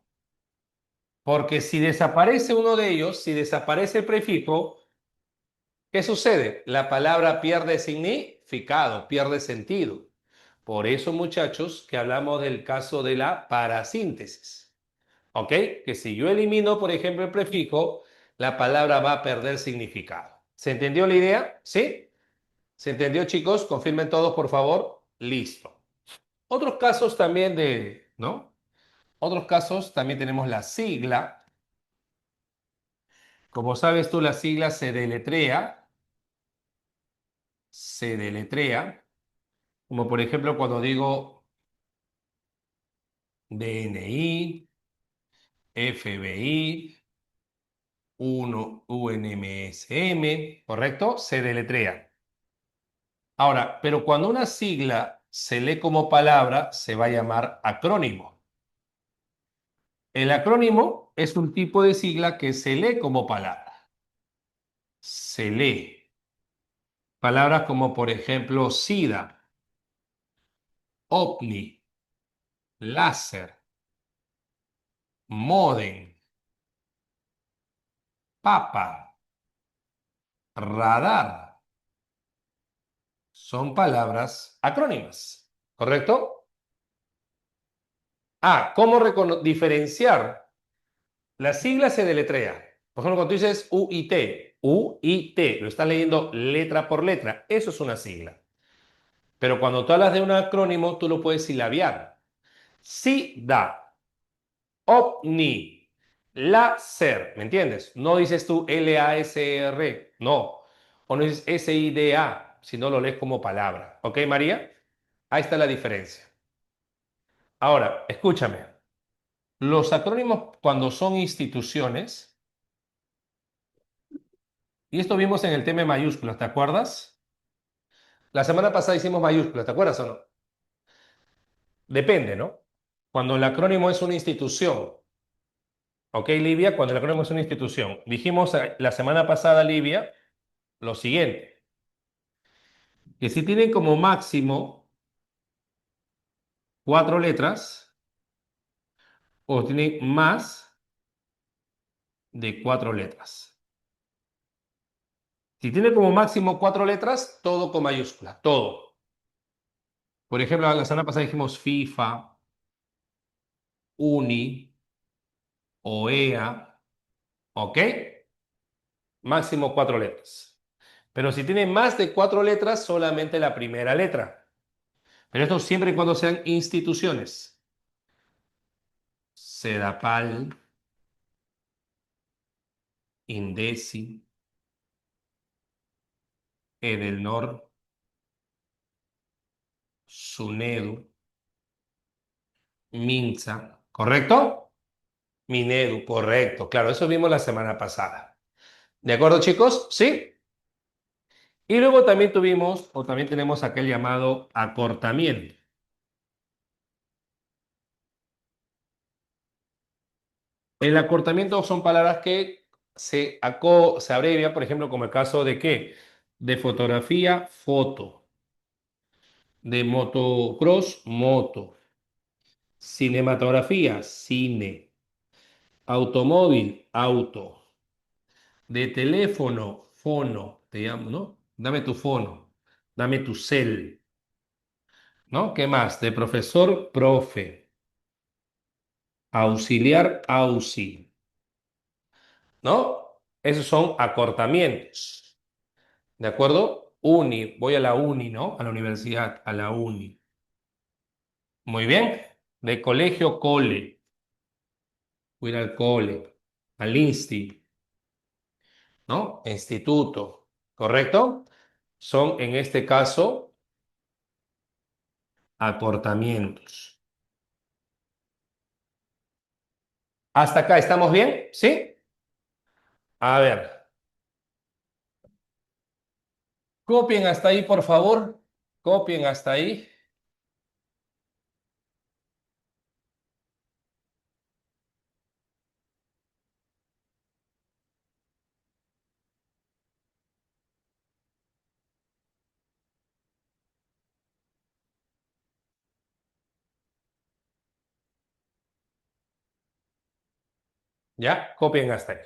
Porque si desaparece uno de ellos, si desaparece el prefijo, ¿qué sucede? La palabra pierde significado, pierde sentido. Por eso, muchachos, que hablamos del caso de la parasíntesis. ¿Ok? Que si yo elimino, por ejemplo, el prefijo, la palabra va a perder significado. ¿Se entendió la idea? ¿Sí? ¿Se entendió, chicos? Confirmen todos, por favor. Listo. Otros casos también ¿no? Otros casos también tenemos la sigla. Como sabes tú, la sigla se deletrea, como por ejemplo cuando digo DNI, FBI, 1 UNMSM, ¿correcto? Se deletrea. Ahora, pero cuando una sigla se lee como palabra, se va a llamar acrónimo. El acrónimo es un tipo de sigla que se lee como palabra. Se lee. Palabras como, por ejemplo, SIDA, OVNI, láser, módem, papa, radar. Son palabras acrónimas, ¿correcto? Ah, ¿cómo diferenciar? La sigla se deletrea. Por ejemplo, cuando tú dices UIT, UIT, lo estás leyendo letra por letra. Eso es una sigla. Pero cuando tú hablas de un acrónimo, tú lo puedes silabiar. SIDA, OVNI, láser, ¿me entiendes? No dices tú LASR, no. O no dices SIDA, si no lo lees como palabra. ¿Ok, María? Ahí está la diferencia. Ahora, escúchame. Los acrónimos, cuando son instituciones, y esto vimos en el tema de mayúsculas, ¿te acuerdas? La semana pasada hicimos mayúsculas, ¿te acuerdas o no? Depende, ¿no? Cuando el acrónimo es una institución, ¿ok, Livia? Cuando el acrónimo es una institución. Dijimos la semana pasada, Livia, lo siguiente. que si tienen como máximo cuatro letras o tienen más de cuatro letras. Si tiene como máximo cuatro letras, todo con mayúscula, todo. Por ejemplo, la semana pasada dijimos FIFA, Uni, OEA, ¿ok? Máximo cuatro letras. Pero si tiene más de cuatro letras, solamente la primera letra. Pero esto siempre y cuando sean instituciones. Sedapal, Indesi, Edelnor, Sunedu, Minsa, ¿correcto? Minedu, correcto. Claro, eso vimos la semana pasada. ¿De acuerdo, chicos? ¿Sí? Y luego también tuvimos, o también tenemos aquel llamado acortamiento. El acortamiento son palabras que se abrevia, por ejemplo, como el caso de qué? De fotografía, foto. De motocross, moto. Cinematografía, cine. Automóvil, auto. De teléfono, fono. Te llamo, ¿no? Dame tu fono. Dame tu cel. ¿No? ¿Qué más? De profesor, profe. Auxiliar, auxi. ¿No? Esos son acortamientos. ¿De acuerdo? Uni, voy a la uni, ¿no? A la universidad, a la uni. Muy bien. De colegio, cole. Voy a ir al cole, al insti, ¿no? Instituto, ¿correcto? Son en este caso acortamientos. ¿Hasta acá estamos bien? ¿Sí? A ver, copien hasta ahí, por favor. Copien hasta ahí. ¿Ya? Copien hasta ahí.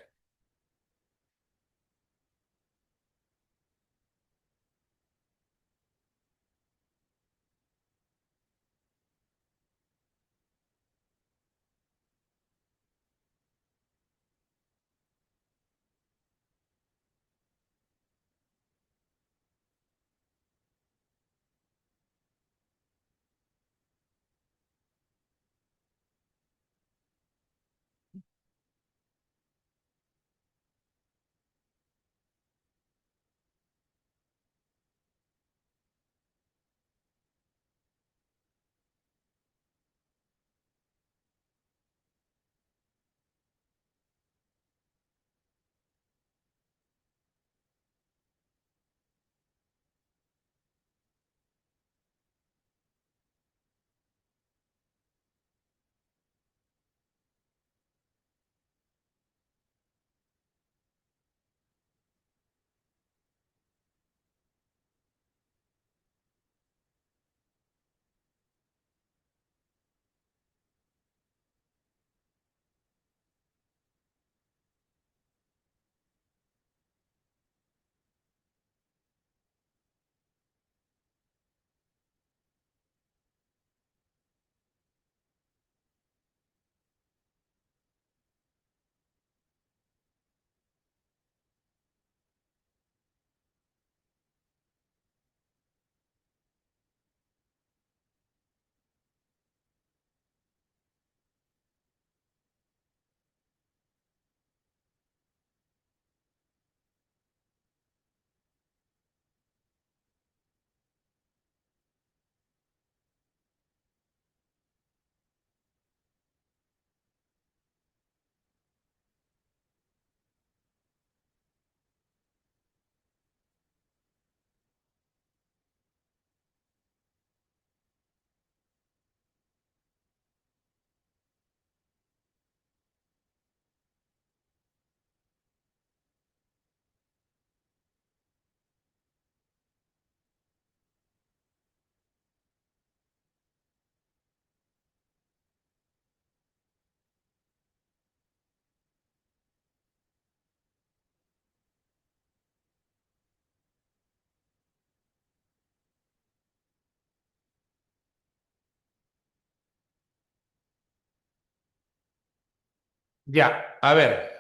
Ya, a ver.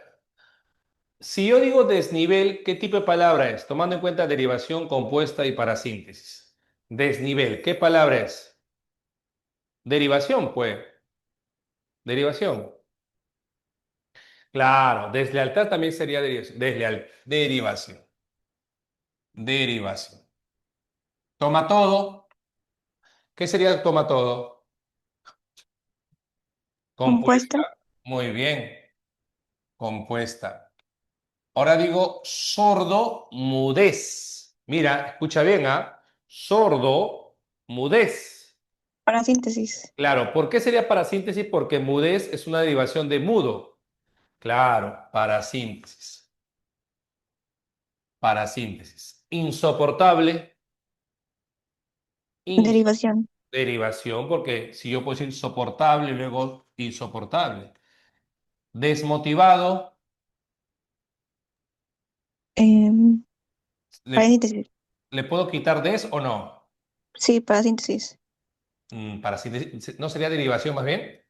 Si yo digo desnivel, ¿qué tipo de palabra es? Tomando en cuenta derivación, compuesta y parasíntesis. Desnivel, ¿qué palabra es? Derivación, pues. Derivación. Claro, deslealtad también sería derivación. Derivación. Derivación. Toma todo. ¿Qué sería toma todo? Compuesta, Compuesta. Muy bien. Compuesta. Ahora digo sordo, mudez. Mira, escucha bien, ¿ah? Sordo, mudez. para síntesis. Claro, ¿por qué sería parasíntesis? Porque mudez es una derivación de mudo. Claro, parasíntesis. Parasíntesis. Insoportable, ins- Derivación. derivación, porque si yo puedo decir soportable, luego insoportable. Desmotivado, em, para ¿le, síntesis. le puedo quitar des o no? Sí, para síntesis. Parasíntesis, ¿no sería derivación más bien?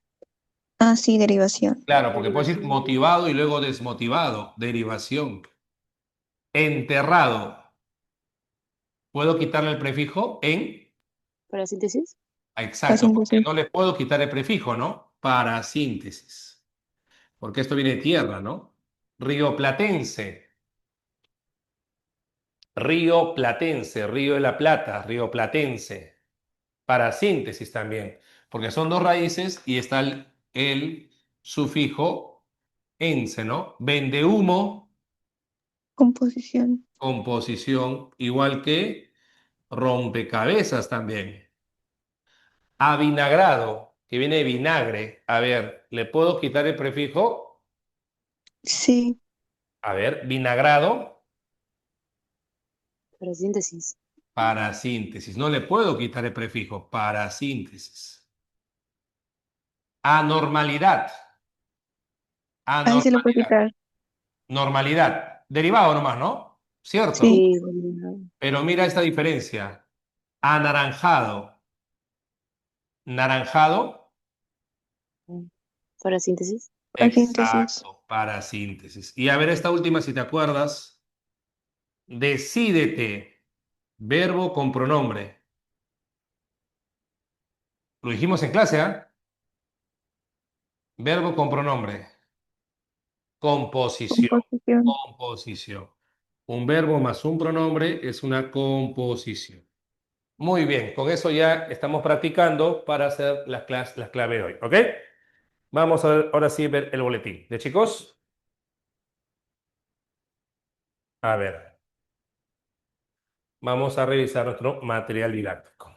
Ah, sí, derivación. Claro, porque puedo decir Derivación. motivado y luego desmotivado, derivación. Enterrado, ¿puedo quitarle el prefijo en? Para síntesis. Para Exacto, porque síntesis. no le puedo quitar el prefijo, ¿no? Parasíntesis, porque esto viene de tierra, ¿no? Rioplatense, río Platense, Río de la Plata, Río Platense. Parasíntesis también, porque son dos raíces y está el sufijo ense, ¿no? Vendehumo, Composición. composición, igual que rompecabezas también. Avinagrado, que viene de vinagre. A ver, ¿le puedo quitar el prefijo? Sí, A ver, vinagrado Para síntesis. para síntesis. No le puedo quitar el prefijo para síntesis. Anormalidad. ahí se lo puede Anormalidad. quitar. Normalidad. Derivado nomás, ¿no? Sí, ¿Cierto? Sí, bueno, Pero mira esta diferencia. Anaranjado. Naranjado. para síntesis. para síntesis. Exacto, para síntesis. Y a ver esta última, si te acuerdas. Decídete. Verbo con pronombre. Lo dijimos en clase, ¿ah? Verbo con pronombre. Composición. Composición. Composición. Un verbo más un pronombre es una composición. Muy bien, con eso ya estamos practicando para hacer las clave de hoy, ¿ok? Vamos a ver, ahora sí ver el boletín. ¿De chicos? A ver, vamos a revisar nuestro material didáctico.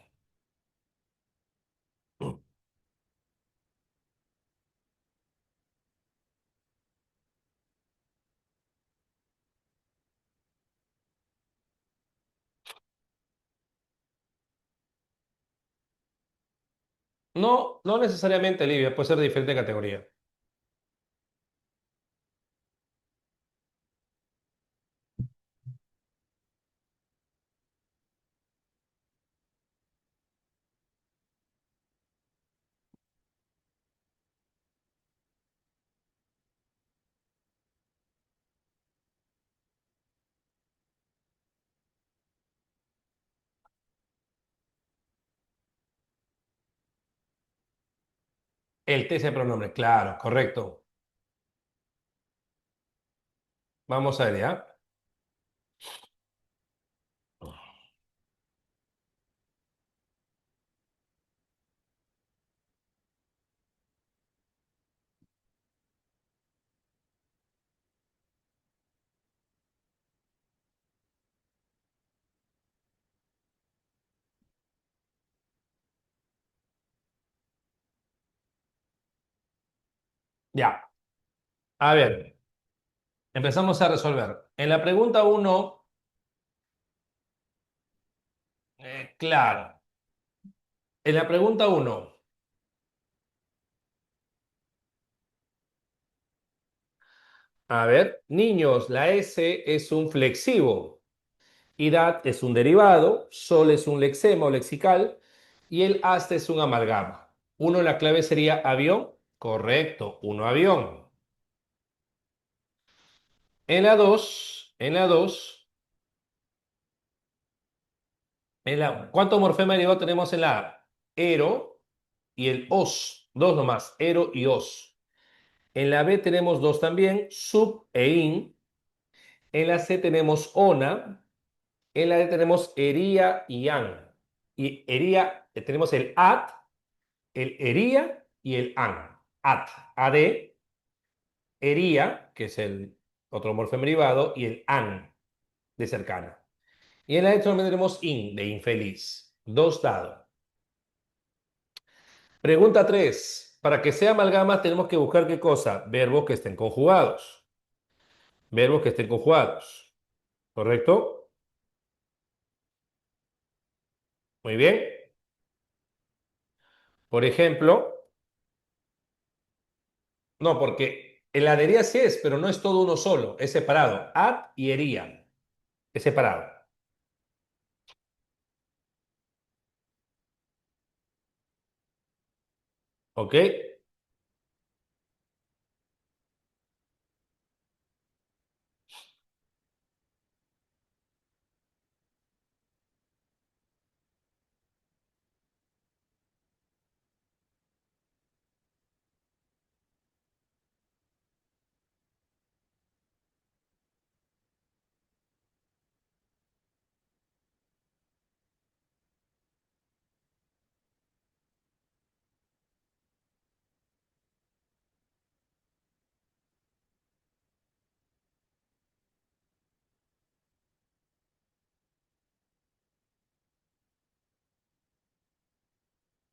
No, no necesariamente, Livia, puede ser de diferente categoría. El TC de pronombre, claro, correcto. Vamos a ver, ¿ya? Ya. A ver, empezamos a resolver. En la pregunta uno, claro. En la pregunta uno, a ver, niños, la S es un flexivo. Idad es un derivado, sol es un lexema o lexical y el hasta es un amalgama. Uno, la clave sería avión. Correcto, uno avión. En la 2, ¿cuántos morfemas derivados tenemos en la A? Ero y el os. Dos nomás, ero y os. En la B tenemos dos también, sub e in. En la C tenemos ona. En la D tenemos ería y an. Y ería, tenemos el at, el ería y el an. At, ad, ería, que es el otro morfema derivado, y el an, de cercana. Y en la D también tenemos in, de infeliz. Dos dados. Pregunta 3. Para que sea amalgama tenemos que buscar qué cosa. Verbos que estén conjugados. Verbos que estén conjugados. ¿Correcto? Muy bien. Por ejemplo, no, porque el adería sí es, pero no es todo uno solo. Es separado. Ad y ería. Es separado. ¿Ok?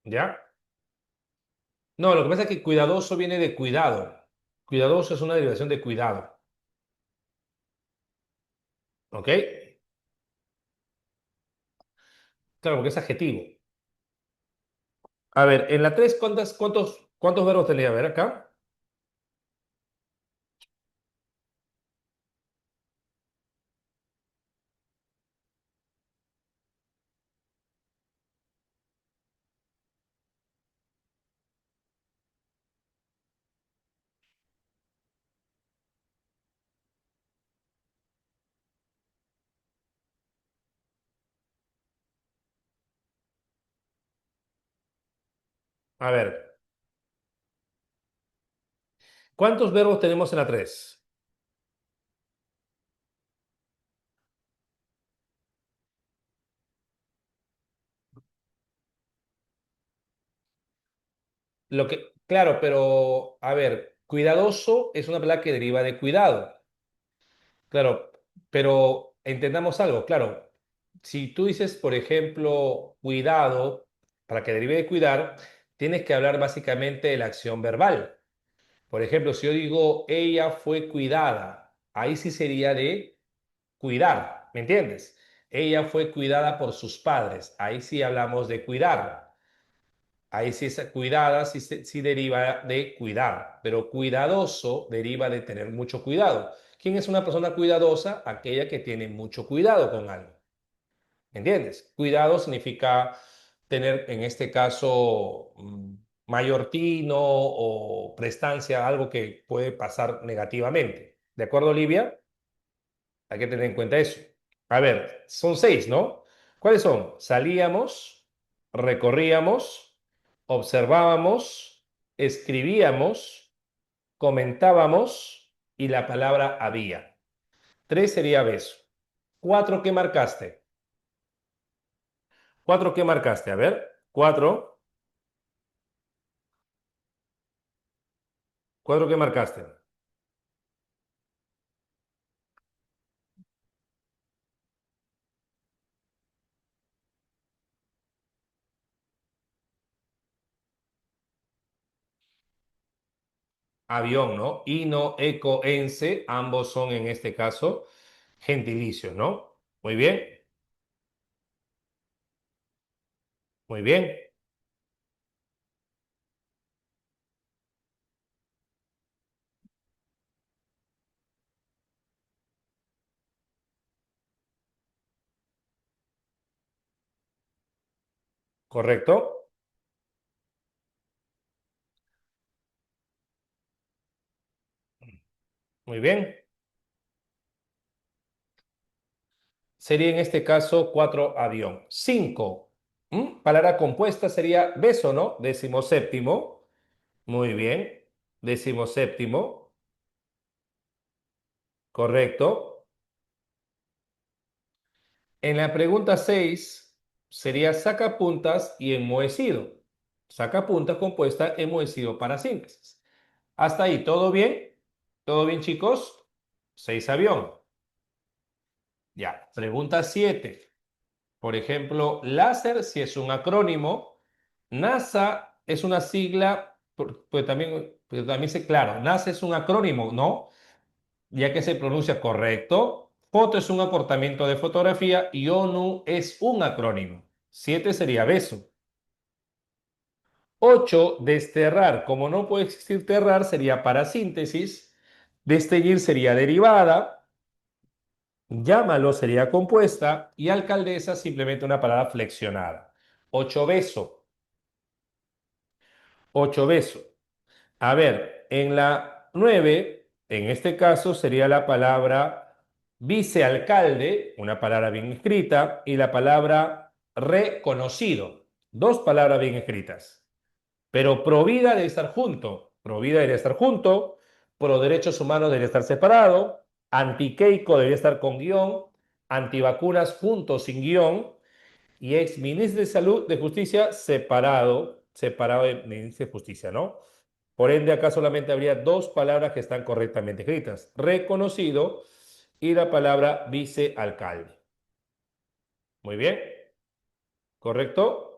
¿Ya? No, lo que pasa es que cuidadoso viene de cuidado. Cuidadoso es una derivación de cuidado. ¿Ok? Claro, porque es adjetivo. A ver, en la 3, ¿cuántos verbos tenía? A ver, acá. A ver, ¿cuántos verbos tenemos en la 3? Claro, pero a ver, cuidadoso es una palabra que deriva de cuidado. Claro, pero entendamos algo, claro. Si tú dices, por ejemplo, cuidado, para que derive de cuidar, tienes que hablar básicamente de la acción verbal. Por ejemplo, si yo digo, ella fue cuidada, ahí sí sería de cuidar, ¿me entiendes? Ella fue cuidada por sus padres, ahí sí hablamos de cuidar. Ahí sí es cuidada, sí, sí deriva de cuidar, pero cuidadoso deriva de tener mucho cuidado. ¿Quién es una persona cuidadosa? Aquella que tiene mucho cuidado con algo. ¿Me entiendes? Cuidado significa tener, en este caso, mayor tino o prestancia, algo que puede pasar negativamente. ¿De acuerdo, Olivia? Hay que tener en cuenta eso. A ver, son 6, ¿no? ¿Cuáles son? Salíamos, recorríamos, observábamos, escribíamos, comentábamos y la palabra había. 3 sería beso. 4, ¿qué marcaste? 4, ¿qué marcaste? A ver, 4, 4, ¿qué marcaste? Avión, ¿no? Ino, eco, ense, ambos son en este caso gentilicios, ¿no? Muy bien, muy bien, correcto, muy bien. sería en este caso 4 avión. 5. Palabra compuesta sería beso, ¿no? 17º. Muy bien. 17º. Correcto. En la pregunta 6 sería sacapuntas y enmohecido. Sacapuntas compuesta, enmohecido para síntesis. Hasta ahí, ¿todo bien? ¿Todo bien, chicos? 6 avión. Ya. Pregunta 7. Por ejemplo, láser, si es un acrónimo. NASA es una sigla, pues también sé, claro, NASA es un acrónimo, ¿no? Ya que se pronuncia correcto. Foto es un acortamiento de fotografía y ONU es un acrónimo. 7 sería beso. 8, desterrar. Como no puede existir terrar, sería parasíntesis. Desteñir sería derivada. Llámalo sería compuesta. Y alcaldesa, simplemente una palabra flexionada. 8, beso. 8, beso. A ver, en la 9, en este caso sería la palabra vicealcalde, una palabra bien escrita, y la palabra reconocido, dos palabras bien escritas. Pero Provida debe estar junto, Provida debería estar junto, Pro Derechos Humanos debería estar separado, Antiqueico debería estar con guión, Antivacunas junto sin guión, y ex ministro de Salud de Justicia separado de ministro de Justicia, ¿no? Por ende, acá solamente habría dos palabras que están correctamente escritas. Reconocido y la palabra vicealcalde. Muy bien. ¿Correcto?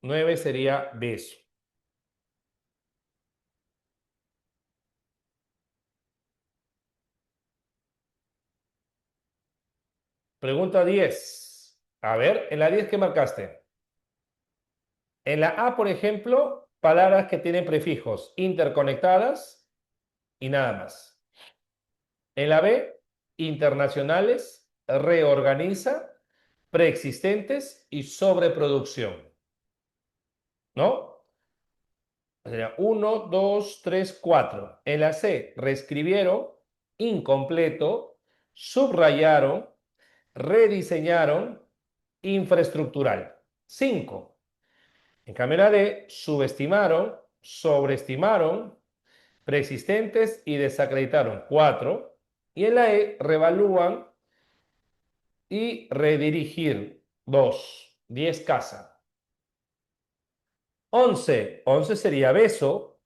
9 sería beso. Pregunta 10. A ver, en la 10, ¿qué marcaste? En la A, por ejemplo, palabras que tienen prefijos interconectadas y nada más. En la B, internacionales, reorganiza, preexistentes y sobreproducción. ¿No? Sería 1, 2, 3, 4. En la C, reescribieron, incompleto, subrayaron, rediseñaron, infraestructural. 5. En cambio, en la D, subestimaron, sobreestimaron, preexistentes y desacreditaron. 4. Y en la E, revalúan y redirigir. 2. 10 casa. 11. 11 sería beso,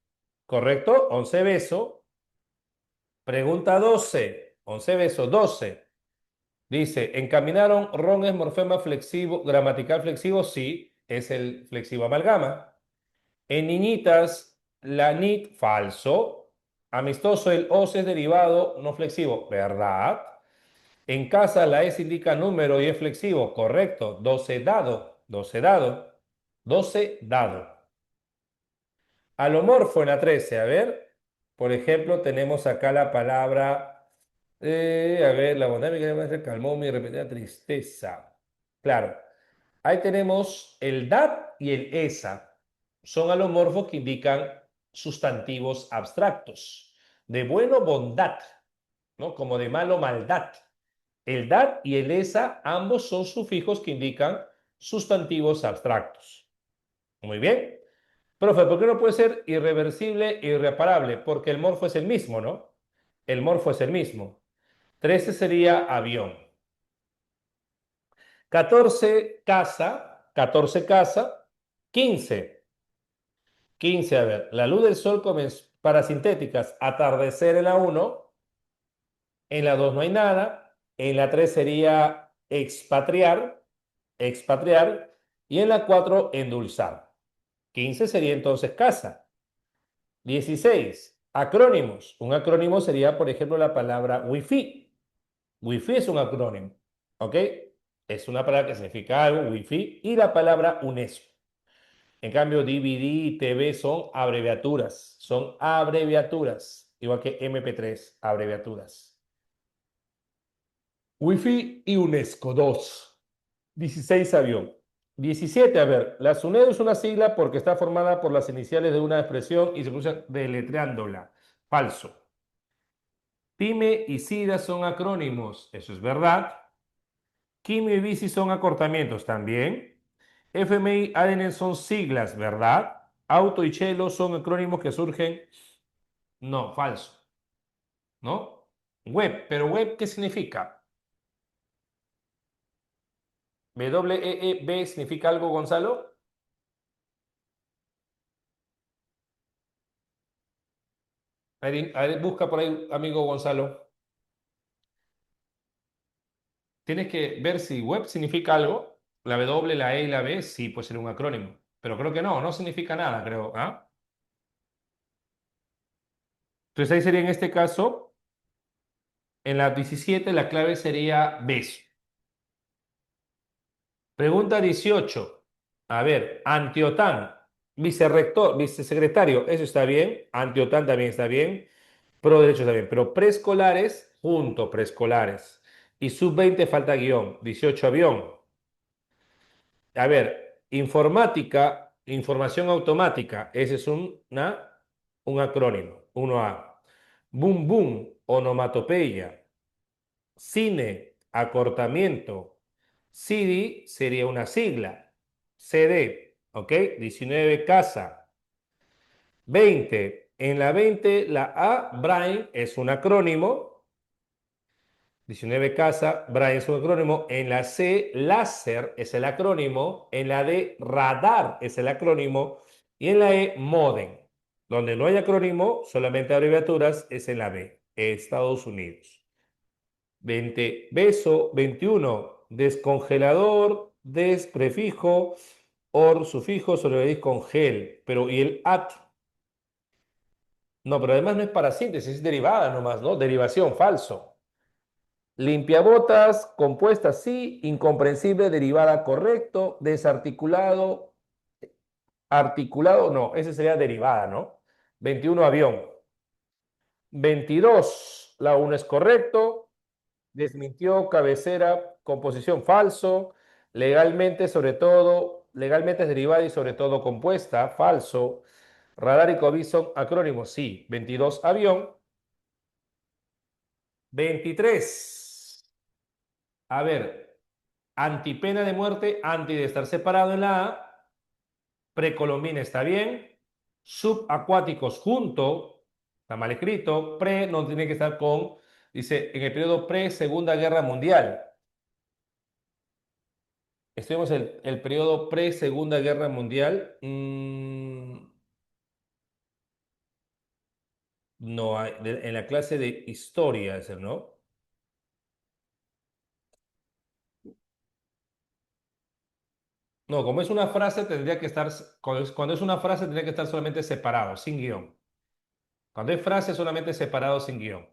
¿correcto? 11 beso. Pregunta 12. 11 beso. 12. Dice, ¿encaminaron ron es morfema flexivo, gramatical flexivo? Sí, es el flexivo amalgama. En niñitas, la nit, falso. Amistoso, el os es derivado no flexivo, ¿verdad? En casa, la S indica número y es flexivo, correcto. 12 dado, 12 dado, 12 dado. Alomorfo en la 13, a ver. Por ejemplo, tenemos acá la palabra, a ver, la bondad me calmó mi repetida tristeza. Claro, ahí tenemos el dat y el esa. Son alomorfos que indican sustantivos abstractos. De bueno, bondad, ¿no? Como de malo, maldad. El dat y el esa, ambos son sufijos que indican sustantivos abstractos. Muy bien. Profe, ¿por qué no puede ser irreversible e irreparable? Porque el morfo es el mismo, ¿no? El morfo es el mismo. 13 sería avión. 14, casa. 14, casa. 15. 15, a ver. La luz del sol comenzó parasintéticas. Atardecer en la 1. En la 2 no hay nada. En la 3 sería expatriar. Expatriar. Y en la 4, endulzar. 15 sería entonces casa. 16. Acrónimos. Un acrónimo sería, por ejemplo, la palabra Wi-Fi. Wi-Fi es un acrónimo. ¿Ok? Es una palabra que significa algo, Wi-Fi, y la palabra UNESCO. En cambio, DVD y TV son abreviaturas. Son abreviaturas. Igual que MP3, abreviaturas. Wi-Fi y UNESCO, dos. 16 avión. 17, a ver, la SUNEDU es una sigla porque está formada por las iniciales de una expresión y se pronuncia deletreándola. Falso. PYME y SIDA son acrónimos, eso es verdad. Quimio y bici son acortamientos también. FMI, ADN son siglas, ¿verdad? Auto y chelo son acrónimos que surgen. No, falso, ¿no? Web, pero web, ¿qué significa? WEEB significa algo, Gonzalo. A ver, busca por ahí, amigo Gonzalo. Tienes que ver si web significa algo. La W, la E y la B sí puede ser un acrónimo. Pero creo que no, no significa nada, creo. ¿Ah? Entonces ahí sería en este caso, en la 17 la clave sería beso. Pregunta 18. A ver, Antiotán, vicerrector, vicesecretario, eso está bien. Antiotán también está bien. Pro derecho está bien. Pero preescolares, junto, preescolares. Y sub-20 falta guión. 18 avión. A ver, informática, información automática. Ese es un acrónimo. 1A. Boom, boom, onomatopeya. Cine, acortamiento. CD sería una sigla. CD, ¿ok? 19, casa. 20. En la 20, la A, Brain, es un acrónimo. 19, casa, Brain es un acrónimo. En la C, láser es el acrónimo. En la D, radar es el acrónimo. Y en la E, modem. Donde no hay acrónimo, solamente abreviaturas, es en la B, Estados Unidos. 20, beso. 21, descongelador, des, prefijo, or, sufijo, sobre con gel. Pero, ¿y el at? No, pero además no es para síntesis, es derivada nomás, ¿no? Derivación, falso. Limpiabotas, compuesta, sí. Incomprensible, derivada, correcto. Desarticulado, articulado, no. Ese sería derivada, ¿no? 21, avión. 22, la 1 es correcto. Desmintió, cabecera, composición, falso. Legalmente, sobre todo, legalmente es derivada y sobre todo compuesta, falso. Radar y COVID son acrónimos, sí. 22, avión. 23. A ver, antipena de muerte, anti de estar separado en la A. Precolombina está bien. Subacuáticos junto, está mal escrito. Pre no tiene que estar con, dice, en el periodo pre-Segunda Guerra Mundial. Estuvimos el periodo pre-Segunda Guerra Mundial. No, en la clase de historia, ese, ¿no? No, como es una frase, tendría que estar, cuando es una frase, tendría que estar solamente separado, sin guión. Cuando es frase, solamente separado, sin guión.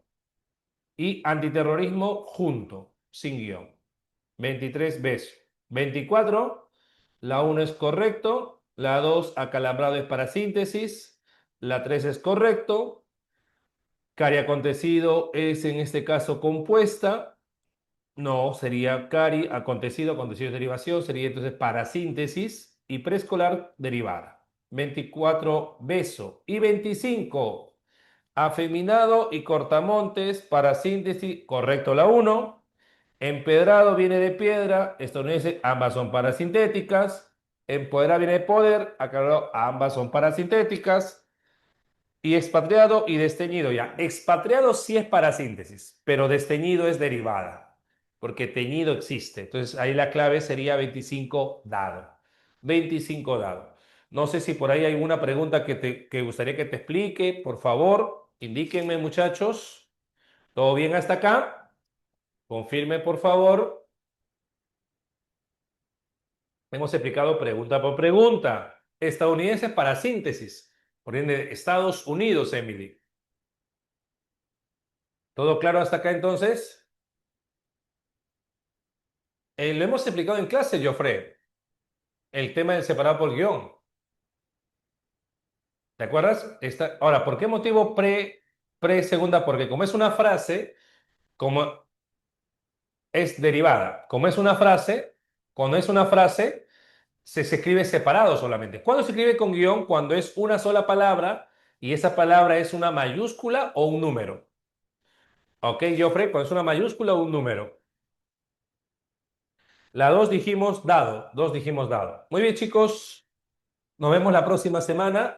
Y antiterrorismo junto, sin guión. 23 besos. 24, la 1 es correcto. La 2, acalambrado es para síntesis. La 3 es correcto. Cari acontecido es en este caso compuesta. No, sería cari acontecido, acontecido es derivación, sería entonces parasíntesis y preescolar derivada. 24, beso. Y 25, afeminado y cortamontes, parasíntesis, correcto la 1. Empedrado viene de piedra, estadounidense, ambas son parasintéticas. Empoderado viene de poder, aclarado, ambas son parasintéticas. Y expatriado y desteñido, ya. Expatriado sí es para síntesis, pero desteñido es derivada, porque teñido existe. Entonces ahí la clave sería 25 dado. 25 dado. No sé si por ahí hay alguna pregunta que gustaría que te explique. Por favor, indíquenme, muchachos. ¿Todo bien hasta acá? Confirme, por favor. Hemos explicado pregunta por pregunta. Estadounidenses para síntesis. Por ende, Estados Unidos, Emily. ¿Todo claro hasta acá entonces? Lo hemos explicado en clase, Joffre, el tema del separado por guión. ¿Te acuerdas? Ahora, ¿por qué motivo pre segunda? Porque como es una frase, como es derivada. Como es una frase, cuando es una frase, se escribe separado solamente. ¿Cuándo se escribe con guión? Cuando es una sola palabra y esa palabra es una mayúscula o un número. ¿Ok, Joffrey? Cuando es una mayúscula o un número. La dos dijimos dado. Dos dijimos dado. Muy bien, chicos. Nos vemos la próxima semana.